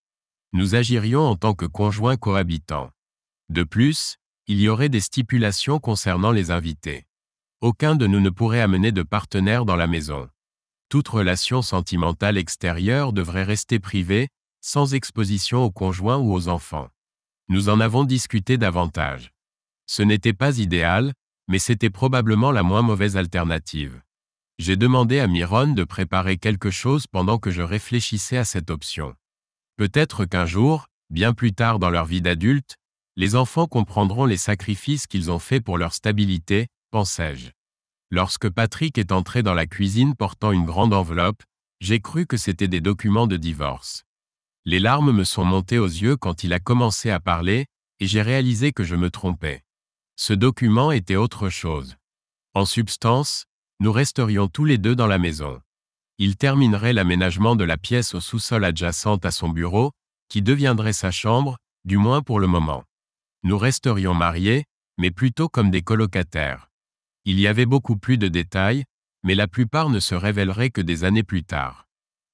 Nous agirions en tant que conjoints cohabitants. De plus, il y aurait des stipulations concernant les invités. Aucun de nous ne pourrait amener de partenaire dans la maison. Toute relation sentimentale extérieure devrait rester privée, sans exposition aux conjoints ou aux enfants. Nous en avons discuté davantage. Ce n'était pas idéal, mais c'était probablement la moins mauvaise alternative. J'ai demandé à Myron de préparer quelque chose pendant que je réfléchissais à cette option. Peut-être qu'un jour, bien plus tard dans leur vie d'adulte, les enfants comprendront les sacrifices qu'ils ont faits pour leur stabilité, pensais-je. Lorsque Patrick est entré dans la cuisine portant une grande enveloppe, j'ai cru que c'était des documents de divorce. Les larmes me sont montées aux yeux quand il a commencé à parler, et j'ai réalisé que je me trompais. Ce document était autre chose. En substance, nous resterions tous les deux dans la maison. Il terminerait l'aménagement de la pièce au sous-sol adjacente à son bureau, qui deviendrait sa chambre, du moins pour le moment. Nous resterions mariés, mais plutôt comme des colocataires. Il y avait beaucoup plus de détails, mais la plupart ne se révéleraient que des années plus tard.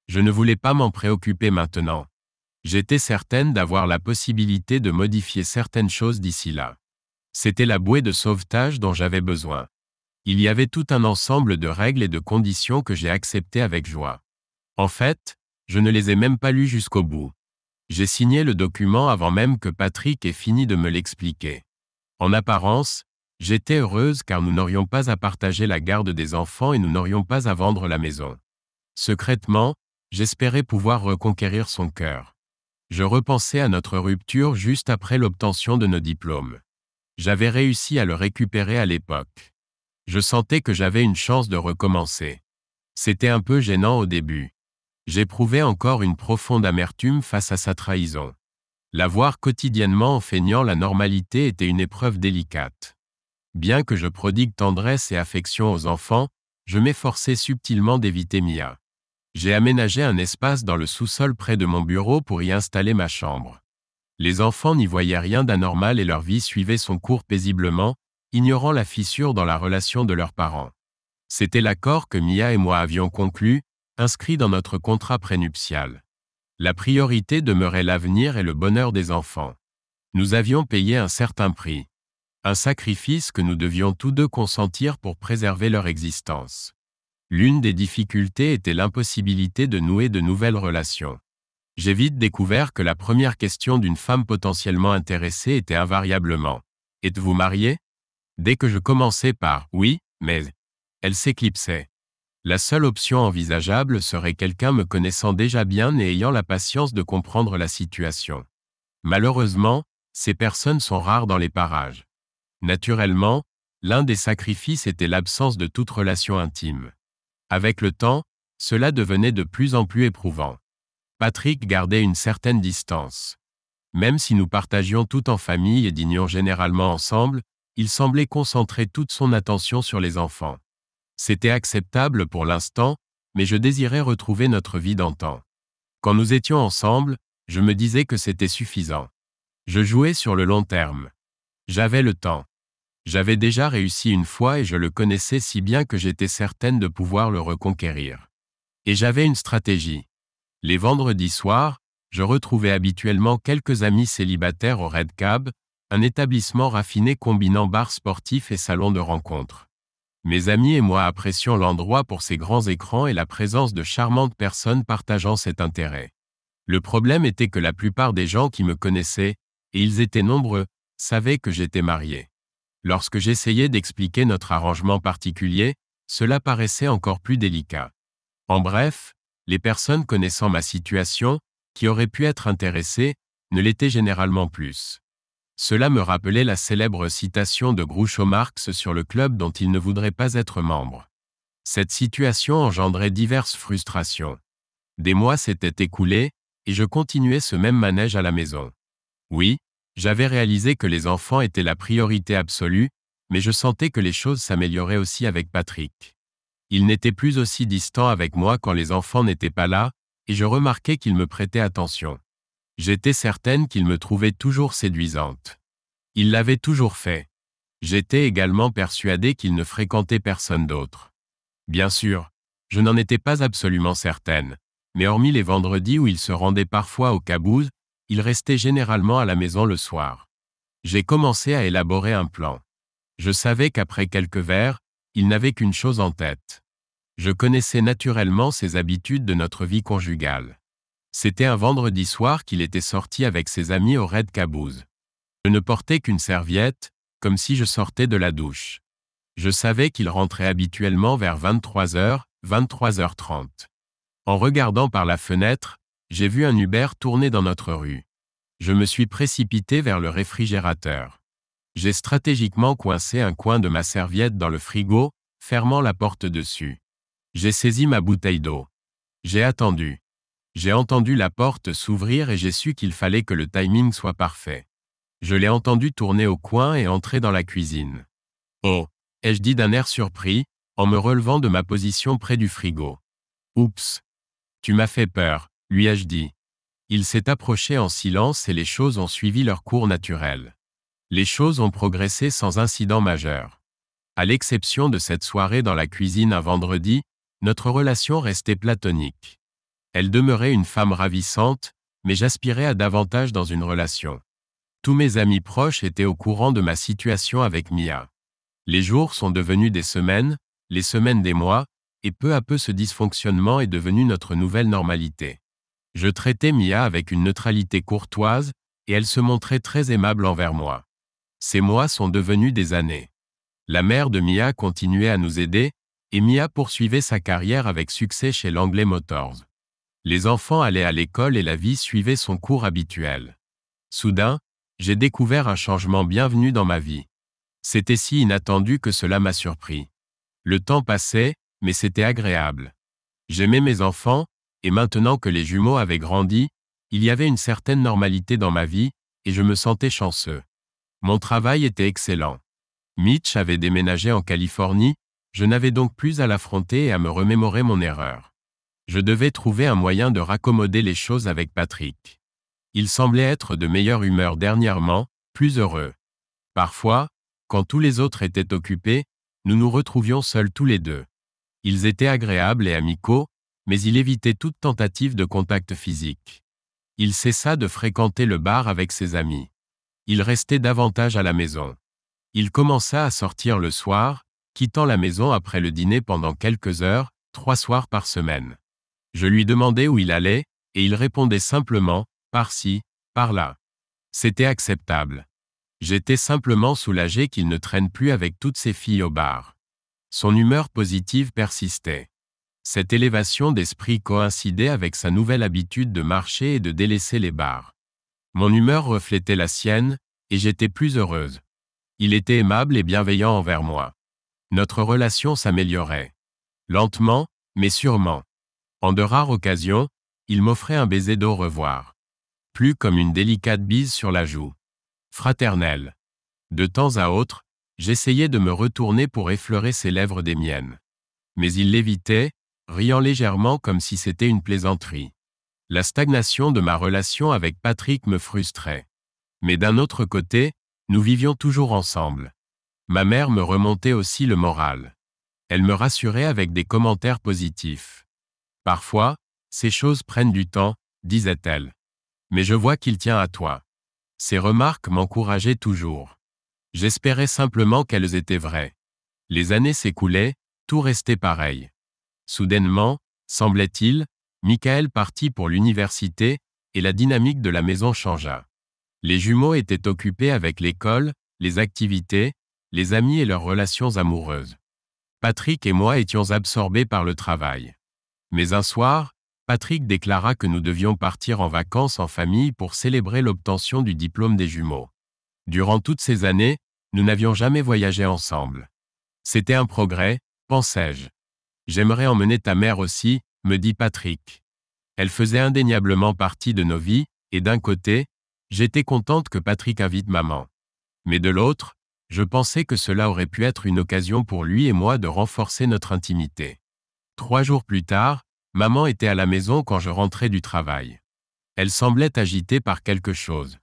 Je ne voulais pas m'en préoccuper maintenant. J'étais certaine d'avoir la possibilité de modifier certaines choses d'ici là. C'était la bouée de sauvetage dont j'avais besoin. Il y avait tout un ensemble de règles et de conditions que j'ai acceptées avec joie. En fait, je ne les ai même pas lues jusqu'au bout. J'ai signé le document avant même que Patrick ait fini de me l'expliquer. En apparence, j'étais heureuse car nous n'aurions pas à partager la garde des enfants et nous n'aurions pas à vendre la maison. Secrètement, j'espérais pouvoir reconquérir son cœur. Je repensais à notre rupture juste après l'obtention de nos diplômes. J'avais réussi à le récupérer à l'époque. Je sentais que j'avais une chance de recommencer. C'était un peu gênant au début. J'éprouvais encore une profonde amertume face à sa trahison. La voir quotidiennement en feignant la normalité était une épreuve délicate. Bien que je prodigue tendresse et affection aux enfants, je m'efforçais subtilement d'éviter Mia. J'ai aménagé un espace dans le sous-sol près de mon bureau pour y installer ma chambre. Les enfants n'y voyaient rien d'anormal et leur vie suivait son cours paisiblement, ignorant la fissure dans la relation de leurs parents. C'était l'accord que Mia et moi avions conclu, inscrit dans notre contrat prénuptial. La priorité demeurait l'avenir et le bonheur des enfants. Nous avions payé un certain prix. Un sacrifice que nous devions tous deux consentir pour préserver leur existence. L'une des difficultés était l'impossibilité de nouer de nouvelles relations. J'ai vite découvert que la première question d'une femme potentiellement intéressée était invariablement « Êtes-vous marié ?» Dès que je commençais par « Oui, mais… » elle s'éclipsait. La seule option envisageable serait quelqu'un me connaissant déjà bien et ayant la patience de comprendre la situation. Malheureusement, ces personnes sont rares dans les parages. Naturellement, l'un des sacrifices était l'absence de toute relation intime. Avec le temps, cela devenait de plus en plus éprouvant. Patrick gardait une certaine distance. Même si nous partagions tout en famille et dînions généralement ensemble, il semblait concentrer toute son attention sur les enfants. C'était acceptable pour l'instant, mais je désirais retrouver notre vie d'antan. Quand nous étions ensemble, je me disais que c'était suffisant. Je jouais sur le long terme. J'avais le temps. J'avais déjà réussi une fois et je le connaissais si bien que j'étais certaine de pouvoir le reconquérir. Et j'avais une stratégie. Les vendredis soirs, je retrouvais habituellement quelques amis célibataires au Red Cab, un établissement raffiné combinant bar sportif et salon de rencontre. Mes amis et moi apprécions l'endroit pour ses grands écrans et la présence de charmantes personnes partageant cet intérêt. Le problème était que la plupart des gens qui me connaissaient, et ils étaient nombreux, savaient que j'étais marié. Lorsque j'essayais d'expliquer notre arrangement particulier, cela paraissait encore plus délicat. En bref, les personnes connaissant ma situation, qui auraient pu être intéressées, ne l'étaient généralement plus. Cela me rappelait la célèbre citation de Groucho Marx sur le club dont il ne voudrait pas être membre. Cette situation engendrait diverses frustrations. Des mois s'étaient écoulés, et je continuais ce même manège à la maison. Oui, j'avais réalisé que les enfants étaient la priorité absolue, mais je sentais que les choses s'amélioraient aussi avec Patrick. Il n'était plus aussi distant avec moi quand les enfants n'étaient pas là, et je remarquais qu'il me prêtait attention. J'étais certaine qu'il me trouvait toujours séduisante. Il l'avait toujours fait. J'étais également persuadée qu'il ne fréquentait personne d'autre. Bien sûr, je n'en étais pas absolument certaine, mais hormis les vendredis où il se rendait parfois au caboose, il restait généralement à la maison le soir. J'ai commencé à élaborer un plan. Je savais qu'après quelques verres, il n'avait qu'une chose en tête. Je connaissais naturellement ses habitudes de notre vie conjugale. C'était un vendredi soir qu'il était sorti avec ses amis au Red Caboose. Je ne portais qu'une serviette, comme si je sortais de la douche. Je savais qu'il rentrait habituellement vers 23h, 23h30. En regardant par la fenêtre, j'ai vu un Uber tourner dans notre rue. Je me suis précipité vers le réfrigérateur. J'ai stratégiquement coincé un coin de ma serviette dans le frigo, fermant la porte dessus. J'ai saisi ma bouteille d'eau. J'ai attendu. J'ai entendu la porte s'ouvrir et j'ai su qu'il fallait que le timing soit parfait. Je l'ai entendu tourner au coin et entrer dans la cuisine. « Oh !» ai-je dit d'un air surpris, en me relevant de ma position près du frigo. « Oups ! Tu m'as fait peur !» lui ai-je dit. Il s'est approché en silence et les choses ont suivi leur cours naturel. Les choses ont progressé sans incident majeur. À l'exception de cette soirée dans la cuisine un vendredi, notre relation restait platonique. Elle demeurait une femme ravissante, mais j'aspirais à davantage dans une relation. Tous mes amis proches étaient au courant de ma situation avec Mia. Les jours sont devenus des semaines, les semaines des mois, et peu à peu ce dysfonctionnement est devenu notre nouvelle normalité. Je traitais Mia avec une neutralité courtoise, et elle se montrait très aimable envers moi. Ces mois sont devenus des années. La mère de Mia continuait à nous aider, et Mia poursuivait sa carrière avec succès chez Langley Motors. Les enfants allaient à l'école et la vie suivait son cours habituel. Soudain, j'ai découvert un changement bienvenu dans ma vie. C'était si inattendu que cela m'a surpris. Le temps passait, mais c'était agréable. J'aimais mes enfants, et maintenant que les jumeaux avaient grandi, il y avait une certaine normalité dans ma vie, et je me sentais chanceux. Mon travail était excellent. Mitch avait déménagé en Californie, je n'avais donc plus à l'affronter et à me remémorer mon erreur. Je devais trouver un moyen de raccommoder les choses avec Patrick. Il semblait être de meilleure humeur dernièrement, plus heureux. Parfois, quand tous les autres étaient occupés, nous nous retrouvions seuls tous les deux. Ils étaient agréables et amicaux, mais il évitait toute tentative de contact physique. Il cessa de fréquenter le bar avec ses amis. Il restait davantage à la maison. Il commença à sortir le soir, quittant la maison après le dîner pendant quelques heures, 3 soirs par semaine. Je lui demandais où il allait, et il répondait simplement, par-ci, par-là. C'était acceptable. J'étais simplement soulagé qu'il ne traîne plus avec toutes ces filles au bar. Son humeur positive persistait. Cette élévation d'esprit coïncidait avec sa nouvelle habitude de marcher et de délaisser les bars. Mon humeur reflétait la sienne, et j'étais plus heureuse. Il était aimable et bienveillant envers moi. Notre relation s'améliorait. Lentement, mais sûrement. En de rares occasions, il m'offrait un baiser d'au revoir. Plus comme une délicate bise sur la joue. Fraternelle. De temps à autre, j'essayais de me retourner pour effleurer ses lèvres des miennes. Mais il l'évitait, riant légèrement comme si c'était une plaisanterie. La stagnation de ma relation avec Patrick me frustrait. Mais d'un autre côté, nous vivions toujours ensemble. Ma mère me remontait aussi le moral. Elle me rassurait avec des commentaires positifs. Parfois, ces choses prennent du temps, disait-elle. Mais je vois qu'il tient à toi. Ces remarques m'encourageaient toujours. J'espérais simplement qu'elles étaient vraies. Les années s'écoulaient, tout restait pareil. Soudainement, semblait-il, Michael partit pour l'université, et la dynamique de la maison changea. Les jumeaux étaient occupés avec l'école, les activités, les amis et leurs relations amoureuses. Patrick et moi étions absorbés par le travail. Mais un soir, Patrick déclara que nous devions partir en vacances en famille pour célébrer l'obtention du diplôme des jumeaux. Durant toutes ces années, nous n'avions jamais voyagé ensemble. C'était un progrès, pensai-je. J'aimerais emmener ta mère aussi, me dit Patrick. Elle faisait indéniablement partie de nos vies, et d'un côté, j'étais contente que Patrick invite maman. Mais de l'autre, je pensais que cela aurait pu être une occasion pour lui et moi de renforcer notre intimité. 3 jours plus tard, maman était à la maison quand je rentrais du travail. Elle semblait agitée par quelque chose.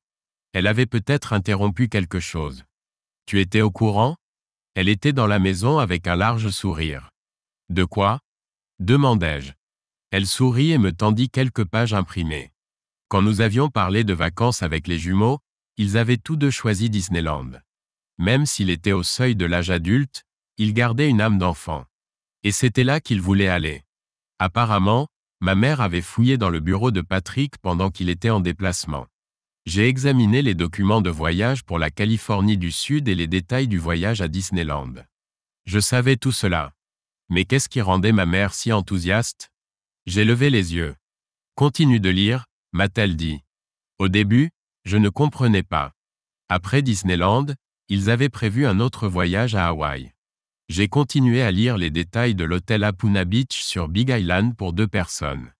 Elle avait peut-être interrompu quelque chose. Tu étais au courant ? Elle était dans la maison avec un large sourire. De quoi ? Demandai-je. Elle sourit et me tendit quelques pages imprimées. Quand nous avions parlé de vacances avec les jumeaux, ils avaient tous deux choisi Disneyland. Même s'il était au seuil de l'âge adulte, il gardait une âme d'enfant. Et c'était là qu'il voulait aller. Apparemment, ma mère avait fouillé dans le bureau de Patrick pendant qu'il était en déplacement. J'ai examiné les documents de voyage pour la Californie du Sud et les détails du voyage à Disneyland. Je savais tout cela. Mais qu'est-ce qui rendait ma mère si enthousiaste ? J'ai levé les yeux. Continue de lire, m'a-t-elle dit. Au début, je ne comprenais pas. Après Disneyland, ils avaient prévu un autre voyage à Hawaï. J'ai continué à lire les détails de l'hôtel Apuna Beach sur Big Island pour 2 personnes.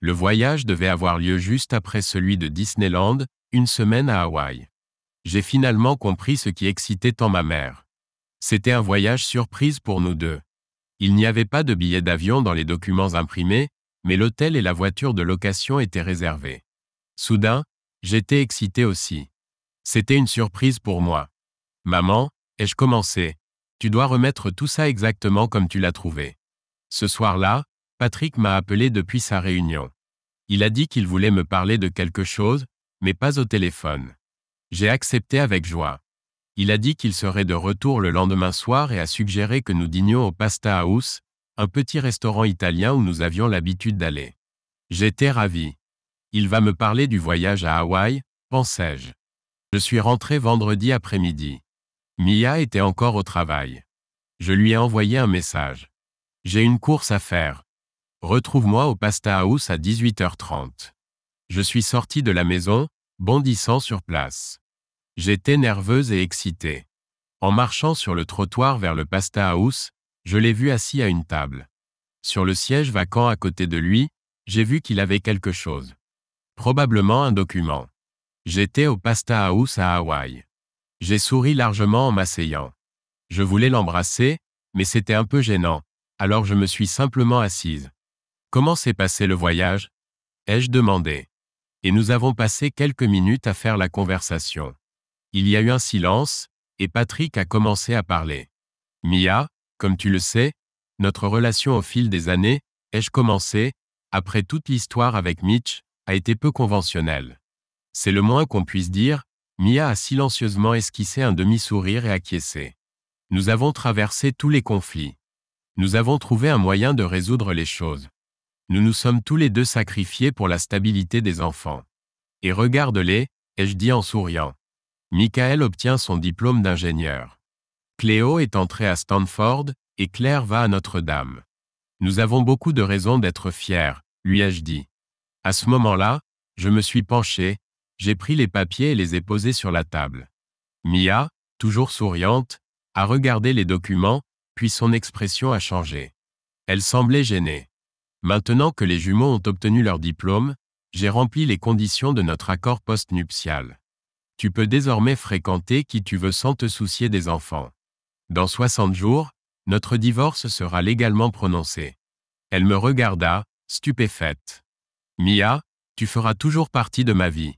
Le voyage devait avoir lieu juste après celui de Disneyland, 1 semaine à Hawaï. J'ai finalement compris ce qui excitait tant ma mère. C'était un voyage surprise pour nous deux. Il n'y avait pas de billet d'avion dans les documents imprimés, mais l'hôtel et la voiture de location étaient réservés. Soudain, j'étais excité aussi. C'était une surprise pour moi. Maman, ai-je commencé, tu dois remettre tout ça exactement comme tu l'as trouvé. Ce soir-là, Patrick m'a appelé depuis sa réunion. Il a dit qu'il voulait me parler de quelque chose, mais pas au téléphone. J'ai accepté avec joie. Il a dit qu'il serait de retour le lendemain soir et a suggéré que nous dînions au Pasta House, un petit restaurant italien où nous avions l'habitude d'aller. J'étais ravi. Il va me parler du voyage à Hawaï, pensai-je. Je suis rentré vendredi après-midi. Mia était encore au travail. Je lui ai envoyé un message. J'ai une course à faire. Retrouve-moi au Pasta House à 18h30. Je suis sorti de la maison, bondissant sur place. J'étais nerveuse et excitée. En marchant sur le trottoir vers le Pasta House, je l'ai vu assis à une table. Sur le siège vacant à côté de lui, j'ai vu qu'il avait quelque chose. Probablement un document. J'étais au Pasta House à Hawaï. J'ai souri largement en m'asseyant. Je voulais l'embrasser, mais c'était un peu gênant, alors je me suis simplement assise. Comment s'est passé le voyage ? Ai-je demandé. Et nous avons passé quelques minutes à faire la conversation. Il y a eu un silence, et Patrick a commencé à parler. Mia, comme tu le sais, notre relation au fil des années, ai-je commencé, après toute l'histoire avec Mitch, a été peu conventionnelle. C'est le moins qu'on puisse dire, Mia a silencieusement esquissé un demi-sourire et acquiescé. Nous avons traversé tous les conflits. Nous avons trouvé un moyen de résoudre les choses. Nous nous sommes tous les deux sacrifiés pour la stabilité des enfants. Et regarde-les, ai-je dit en souriant. Michael obtient son diplôme d'ingénieur. Cléo est entrée à Stanford, et Claire va à Notre-Dame. Nous avons beaucoup de raisons d'être fiers, lui ai-je dit. À ce moment-là, je me suis penché, j'ai pris les papiers et les ai posés sur la table. Mia, toujours souriante, a regardé les documents, puis son expression a changé. Elle semblait gênée. Maintenant que les jumeaux ont obtenu leur diplôme, j'ai rempli les conditions de notre accord post-nuptial. Tu peux désormais fréquenter qui tu veux sans te soucier des enfants. Dans 60 jours, notre divorce sera légalement prononcé. Elle me regarda, stupéfaite. Mia, tu feras toujours partie de ma vie.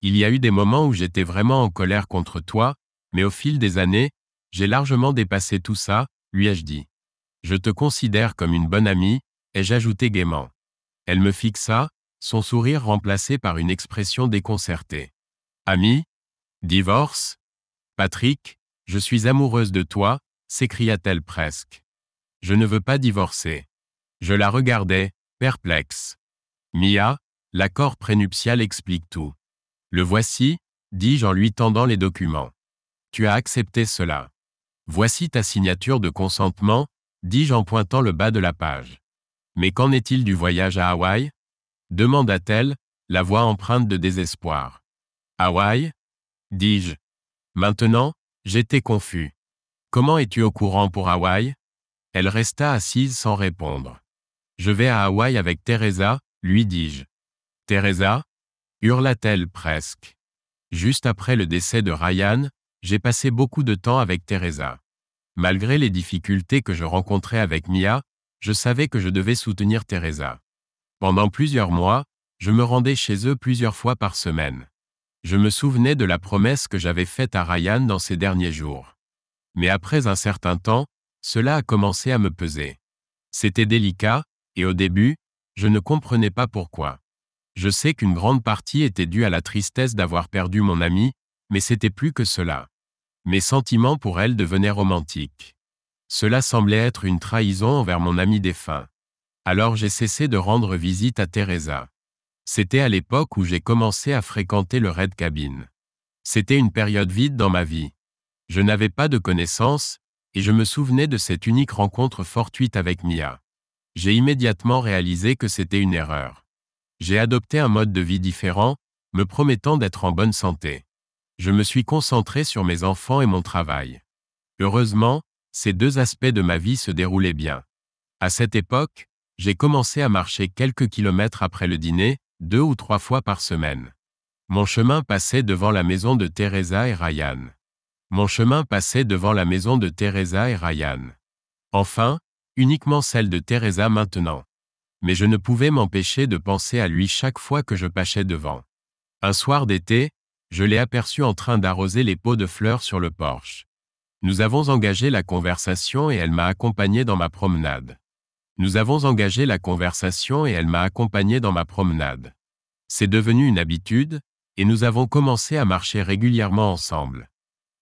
Il y a eu des moments où j'étais vraiment en colère contre toi, mais au fil des années, j'ai largement dépassé tout ça, lui ai-je dit. Je te considère comme une bonne amie, ai-je ajouté gaiement. Elle me fixa, son sourire remplacé par une expression déconcertée. Ami, Divorce? Patrick, je suis amoureuse de toi, s'écria-t-elle presque. Je ne veux pas divorcer. Je la regardais, perplexe. Mia, l'accord prénuptial explique tout. Le voici, dis-je en lui tendant les documents. Tu as accepté cela. Voici ta signature de consentement, dis-je en pointant le bas de la page. Mais qu'en est-il du voyage à Hawaï? Demanda-t-elle, la voix empreinte de désespoir. Hawaï? Dis-je. Maintenant, j'étais confus. Comment es-tu au courant pour Hawaï? Elle resta assise sans répondre. Je vais à Hawaï avec Teresa, lui dis-je. Teresa? Hurla-t-elle presque. Juste après le décès de Ryan, j'ai passé beaucoup de temps avec Teresa. Malgré les difficultés que je rencontrais avec Mia, je savais que je devais soutenir Teresa. Pendant plusieurs mois, je me rendais chez eux plusieurs fois par semaine. Je me souvenais de la promesse que j'avais faite à Ryan dans ces derniers jours. Mais après un certain temps, cela a commencé à me peser. C'était délicat, et au début, je ne comprenais pas pourquoi. Je sais qu'une grande partie était due à la tristesse d'avoir perdu mon amie, mais c'était plus que cela. Mes sentiments pour elle devenaient romantiques. Cela semblait être une trahison envers mon ami défunt. Alors j'ai cessé de rendre visite à Teresa. C'était à l'époque où j'ai commencé à fréquenter le Red Cabin. C'était une période vide dans ma vie. Je n'avais pas de connaissances, et je me souvenais de cette unique rencontre fortuite avec Mia. J'ai immédiatement réalisé que c'était une erreur. J'ai adopté un mode de vie différent, me promettant d'être en bonne santé. Je me suis concentré sur mes enfants et mon travail. Heureusement, ces deux aspects de ma vie se déroulaient bien. À cette époque, j'ai commencé à marcher quelques kilomètres après le dîner, 2 ou 3 fois par semaine. Mon chemin passait devant la maison de Teresa et Ryan. Mon chemin passait devant la maison de Teresa et Ryan. Enfin, uniquement celle de Teresa maintenant. Mais je ne pouvais m'empêcher de penser à lui chaque fois que je passais devant. Un soir d'été, je l'ai aperçu en train d'arroser les pots de fleurs sur le porche. Nous avons engagé la conversation et elle m'a accompagné dans ma promenade. Nous avons engagé la conversation et elle m'a accompagné dans ma promenade. C'est devenu une habitude, et nous avons commencé à marcher régulièrement ensemble.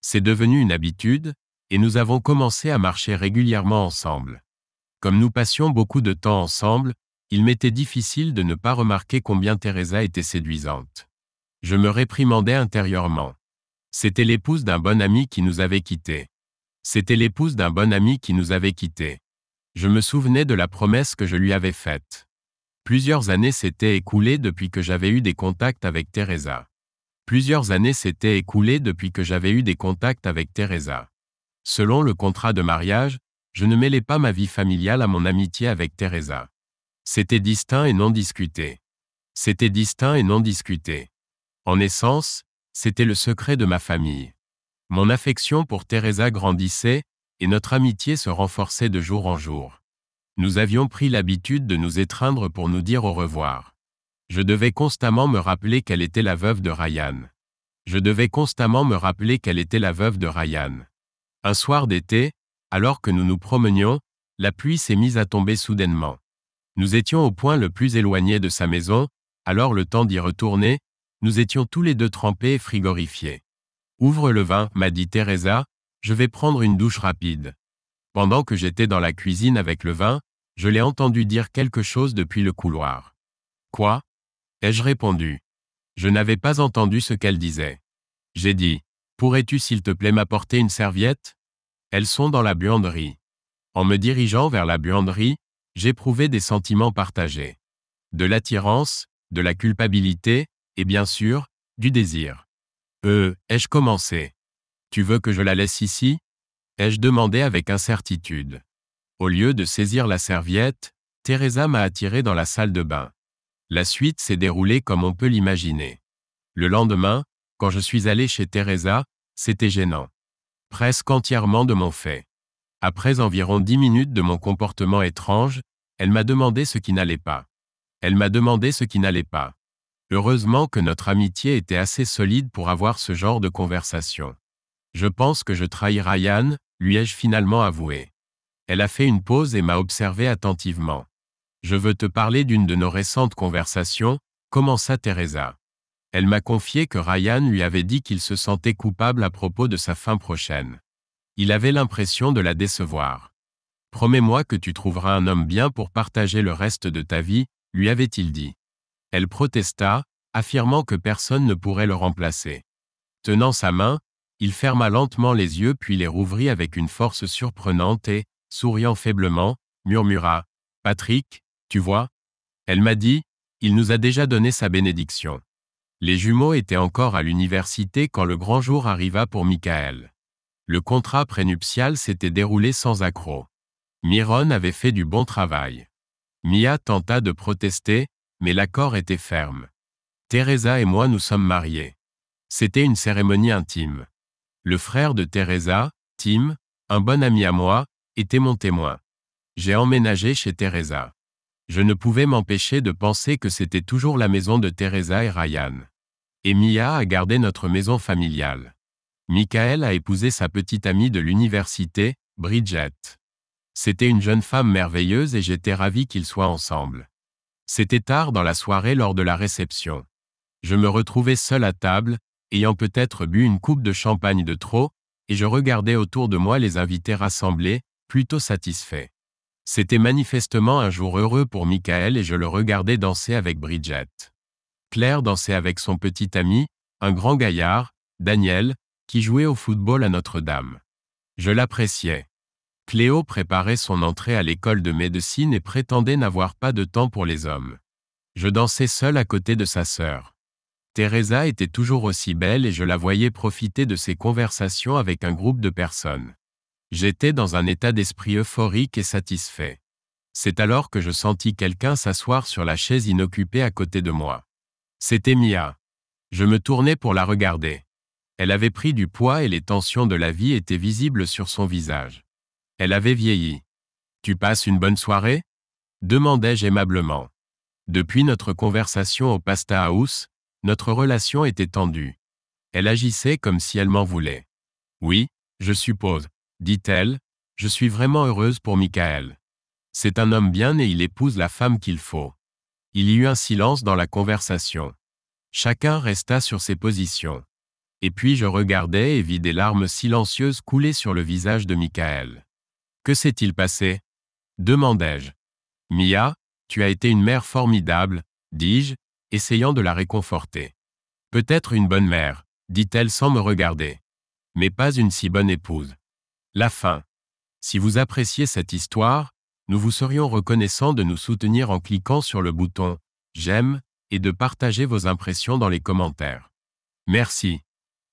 C'est devenu une habitude, et nous avons commencé à marcher régulièrement ensemble. Comme nous passions beaucoup de temps ensemble, il m'était difficile de ne pas remarquer combien Teresa était séduisante. Je me réprimandais intérieurement. C'était l'épouse d'un bon ami qui nous avait quittés. C'était l'épouse d'un bon ami qui nous avait quittés. Je me souvenais de la promesse que je lui avais faite. Plusieurs années s'étaient écoulées depuis que j'avais eu des contacts avec Teresa. Plusieurs années s'étaient écoulées depuis que j'avais eu des contacts avec Teresa. Selon le contrat de mariage, je ne mêlais pas ma vie familiale à mon amitié avec Teresa. C'était distinct et non discuté. C'était distinct et non discuté. En essence, c'était le secret de ma famille. Mon affection pour Teresa grandissait, et notre amitié se renforçait de jour en jour. Nous avions pris l'habitude de nous étreindre pour nous dire au revoir. Je devais constamment me rappeler qu'elle était la veuve de Ryan. Je devais constamment me rappeler qu'elle était la veuve de Ryan. Un soir d'été, alors que nous nous promenions, la pluie s'est mise à tomber soudainement. Nous étions au point le plus éloigné de sa maison, alors le temps d'y retourner, nous étions tous les deux trempés et frigorifiés. « Ouvre le vin, m'a dit Teresa, je vais prendre une douche rapide. » Pendant que j'étais dans la cuisine avec le vin, je l'ai entendu dire quelque chose depuis le couloir. « Quoi ?» ai-je répondu. Je n'avais pas entendu ce qu'elle disait. J'ai dit, « Pourrais-tu s'il te plaît m'apporter une serviette ?» Elles sont dans la buanderie. En me dirigeant vers la buanderie, j'éprouvais des sentiments partagés. De l'attirance, de la culpabilité, et bien sûr, du désir. Ai-je commencé. Tu veux que je la laisse ici? Ai-je demandé avec incertitude. Au lieu de saisir la serviette, Teresa m'a attiré dans la salle de bain. La suite s'est déroulée comme on peut l'imaginer. Le lendemain, quand je suis allé chez Teresa, c'était gênant. Presque entièrement de mon fait. Après environ 10 minutes de mon comportement étrange, elle m'a demandé ce qui n'allait pas. Elle m'a demandé ce qui n'allait pas. Heureusement que notre amitié était assez solide pour avoir ce genre de conversation. Je pense que je trahis Ryan, lui ai-je finalement avoué. Elle a fait une pause et m'a observé attentivement. Je veux te parler d'une de nos récentes conversations, commença Teresa. Elle m'a confié que Ryan lui avait dit qu'il se sentait coupable à propos de sa fin prochaine. Il avait l'impression de la décevoir. Promets-moi que tu trouveras un homme bien pour partager le reste de ta vie, lui avait-il dit. Elle protesta, affirmant que personne ne pourrait le remplacer. Tenant sa main, il ferma lentement les yeux puis les rouvrit avec une force surprenante et, souriant faiblement, murmura « Patrick, tu vois ?» Elle m'a dit « Il nous a déjà donné sa bénédiction. » Les jumeaux étaient encore à l'université quand le grand jour arriva pour Michael. Le contrat prénuptial s'était déroulé sans accroc. Myron avait fait du bon travail. Mia tenta de protester, mais l'accord était ferme. Teresa et moi nous sommes mariés. C'était une cérémonie intime. Le frère de Teresa, Tim, un bon ami à moi, était mon témoin. J'ai emménagé chez Teresa. Je ne pouvais m'empêcher de penser que c'était toujours la maison de Teresa et Ryan. Et Mia a gardé notre maison familiale. Michael a épousé sa petite amie de l'université, Bridget. C'était une jeune femme merveilleuse et j'étais ravi qu'ils soient ensemble. C'était tard dans la soirée lors de la réception. Je me retrouvais seul à table, ayant peut-être bu une coupe de champagne de trop, et je regardais autour de moi les invités rassemblés, plutôt satisfaits. C'était manifestement un jour heureux pour Michael et je le regardais danser avec Bridget. Claire dansait avec son petit ami, un grand gaillard, Daniel, qui jouait au football à Notre-Dame. Je l'appréciais. Cléo préparait son entrée à l'école de médecine et prétendait n'avoir pas de temps pour les hommes. Je dansais seul à côté de sa sœur. Teresa était toujours aussi belle et je la voyais profiter de ses conversations avec un groupe de personnes. J'étais dans un état d'esprit euphorique et satisfait. C'est alors que je sentis quelqu'un s'asseoir sur la chaise inoccupée à côté de moi. C'était Mia. Je me tournai pour la regarder. Elle avait pris du poids et les tensions de la vie étaient visibles sur son visage. Elle avait vieilli. « Tu passes une bonne soirée ?» demandai-je aimablement. Depuis notre conversation au Pasta House, notre relation était tendue. Elle agissait comme si elle m'en voulait. « Oui, je suppose, » dit-elle, « je suis vraiment heureuse pour Michael. C'est un homme bien et il épouse la femme qu'il faut. » Il y eut un silence dans la conversation. Chacun resta sur ses positions. Et puis je regardais et vis des larmes silencieuses couler sur le visage de Michael. « Que s'est-il passé ?» demandai-je. « Mia, tu as été une mère formidable, » dis-je, essayant de la réconforter. « Peut-être une bonne mère, » dit-elle sans me regarder. « Mais pas une si bonne épouse. » La fin. Si vous appréciez cette histoire, nous vous serions reconnaissants de nous soutenir en cliquant sur le bouton « J'aime » et de partager vos impressions dans les commentaires. Merci.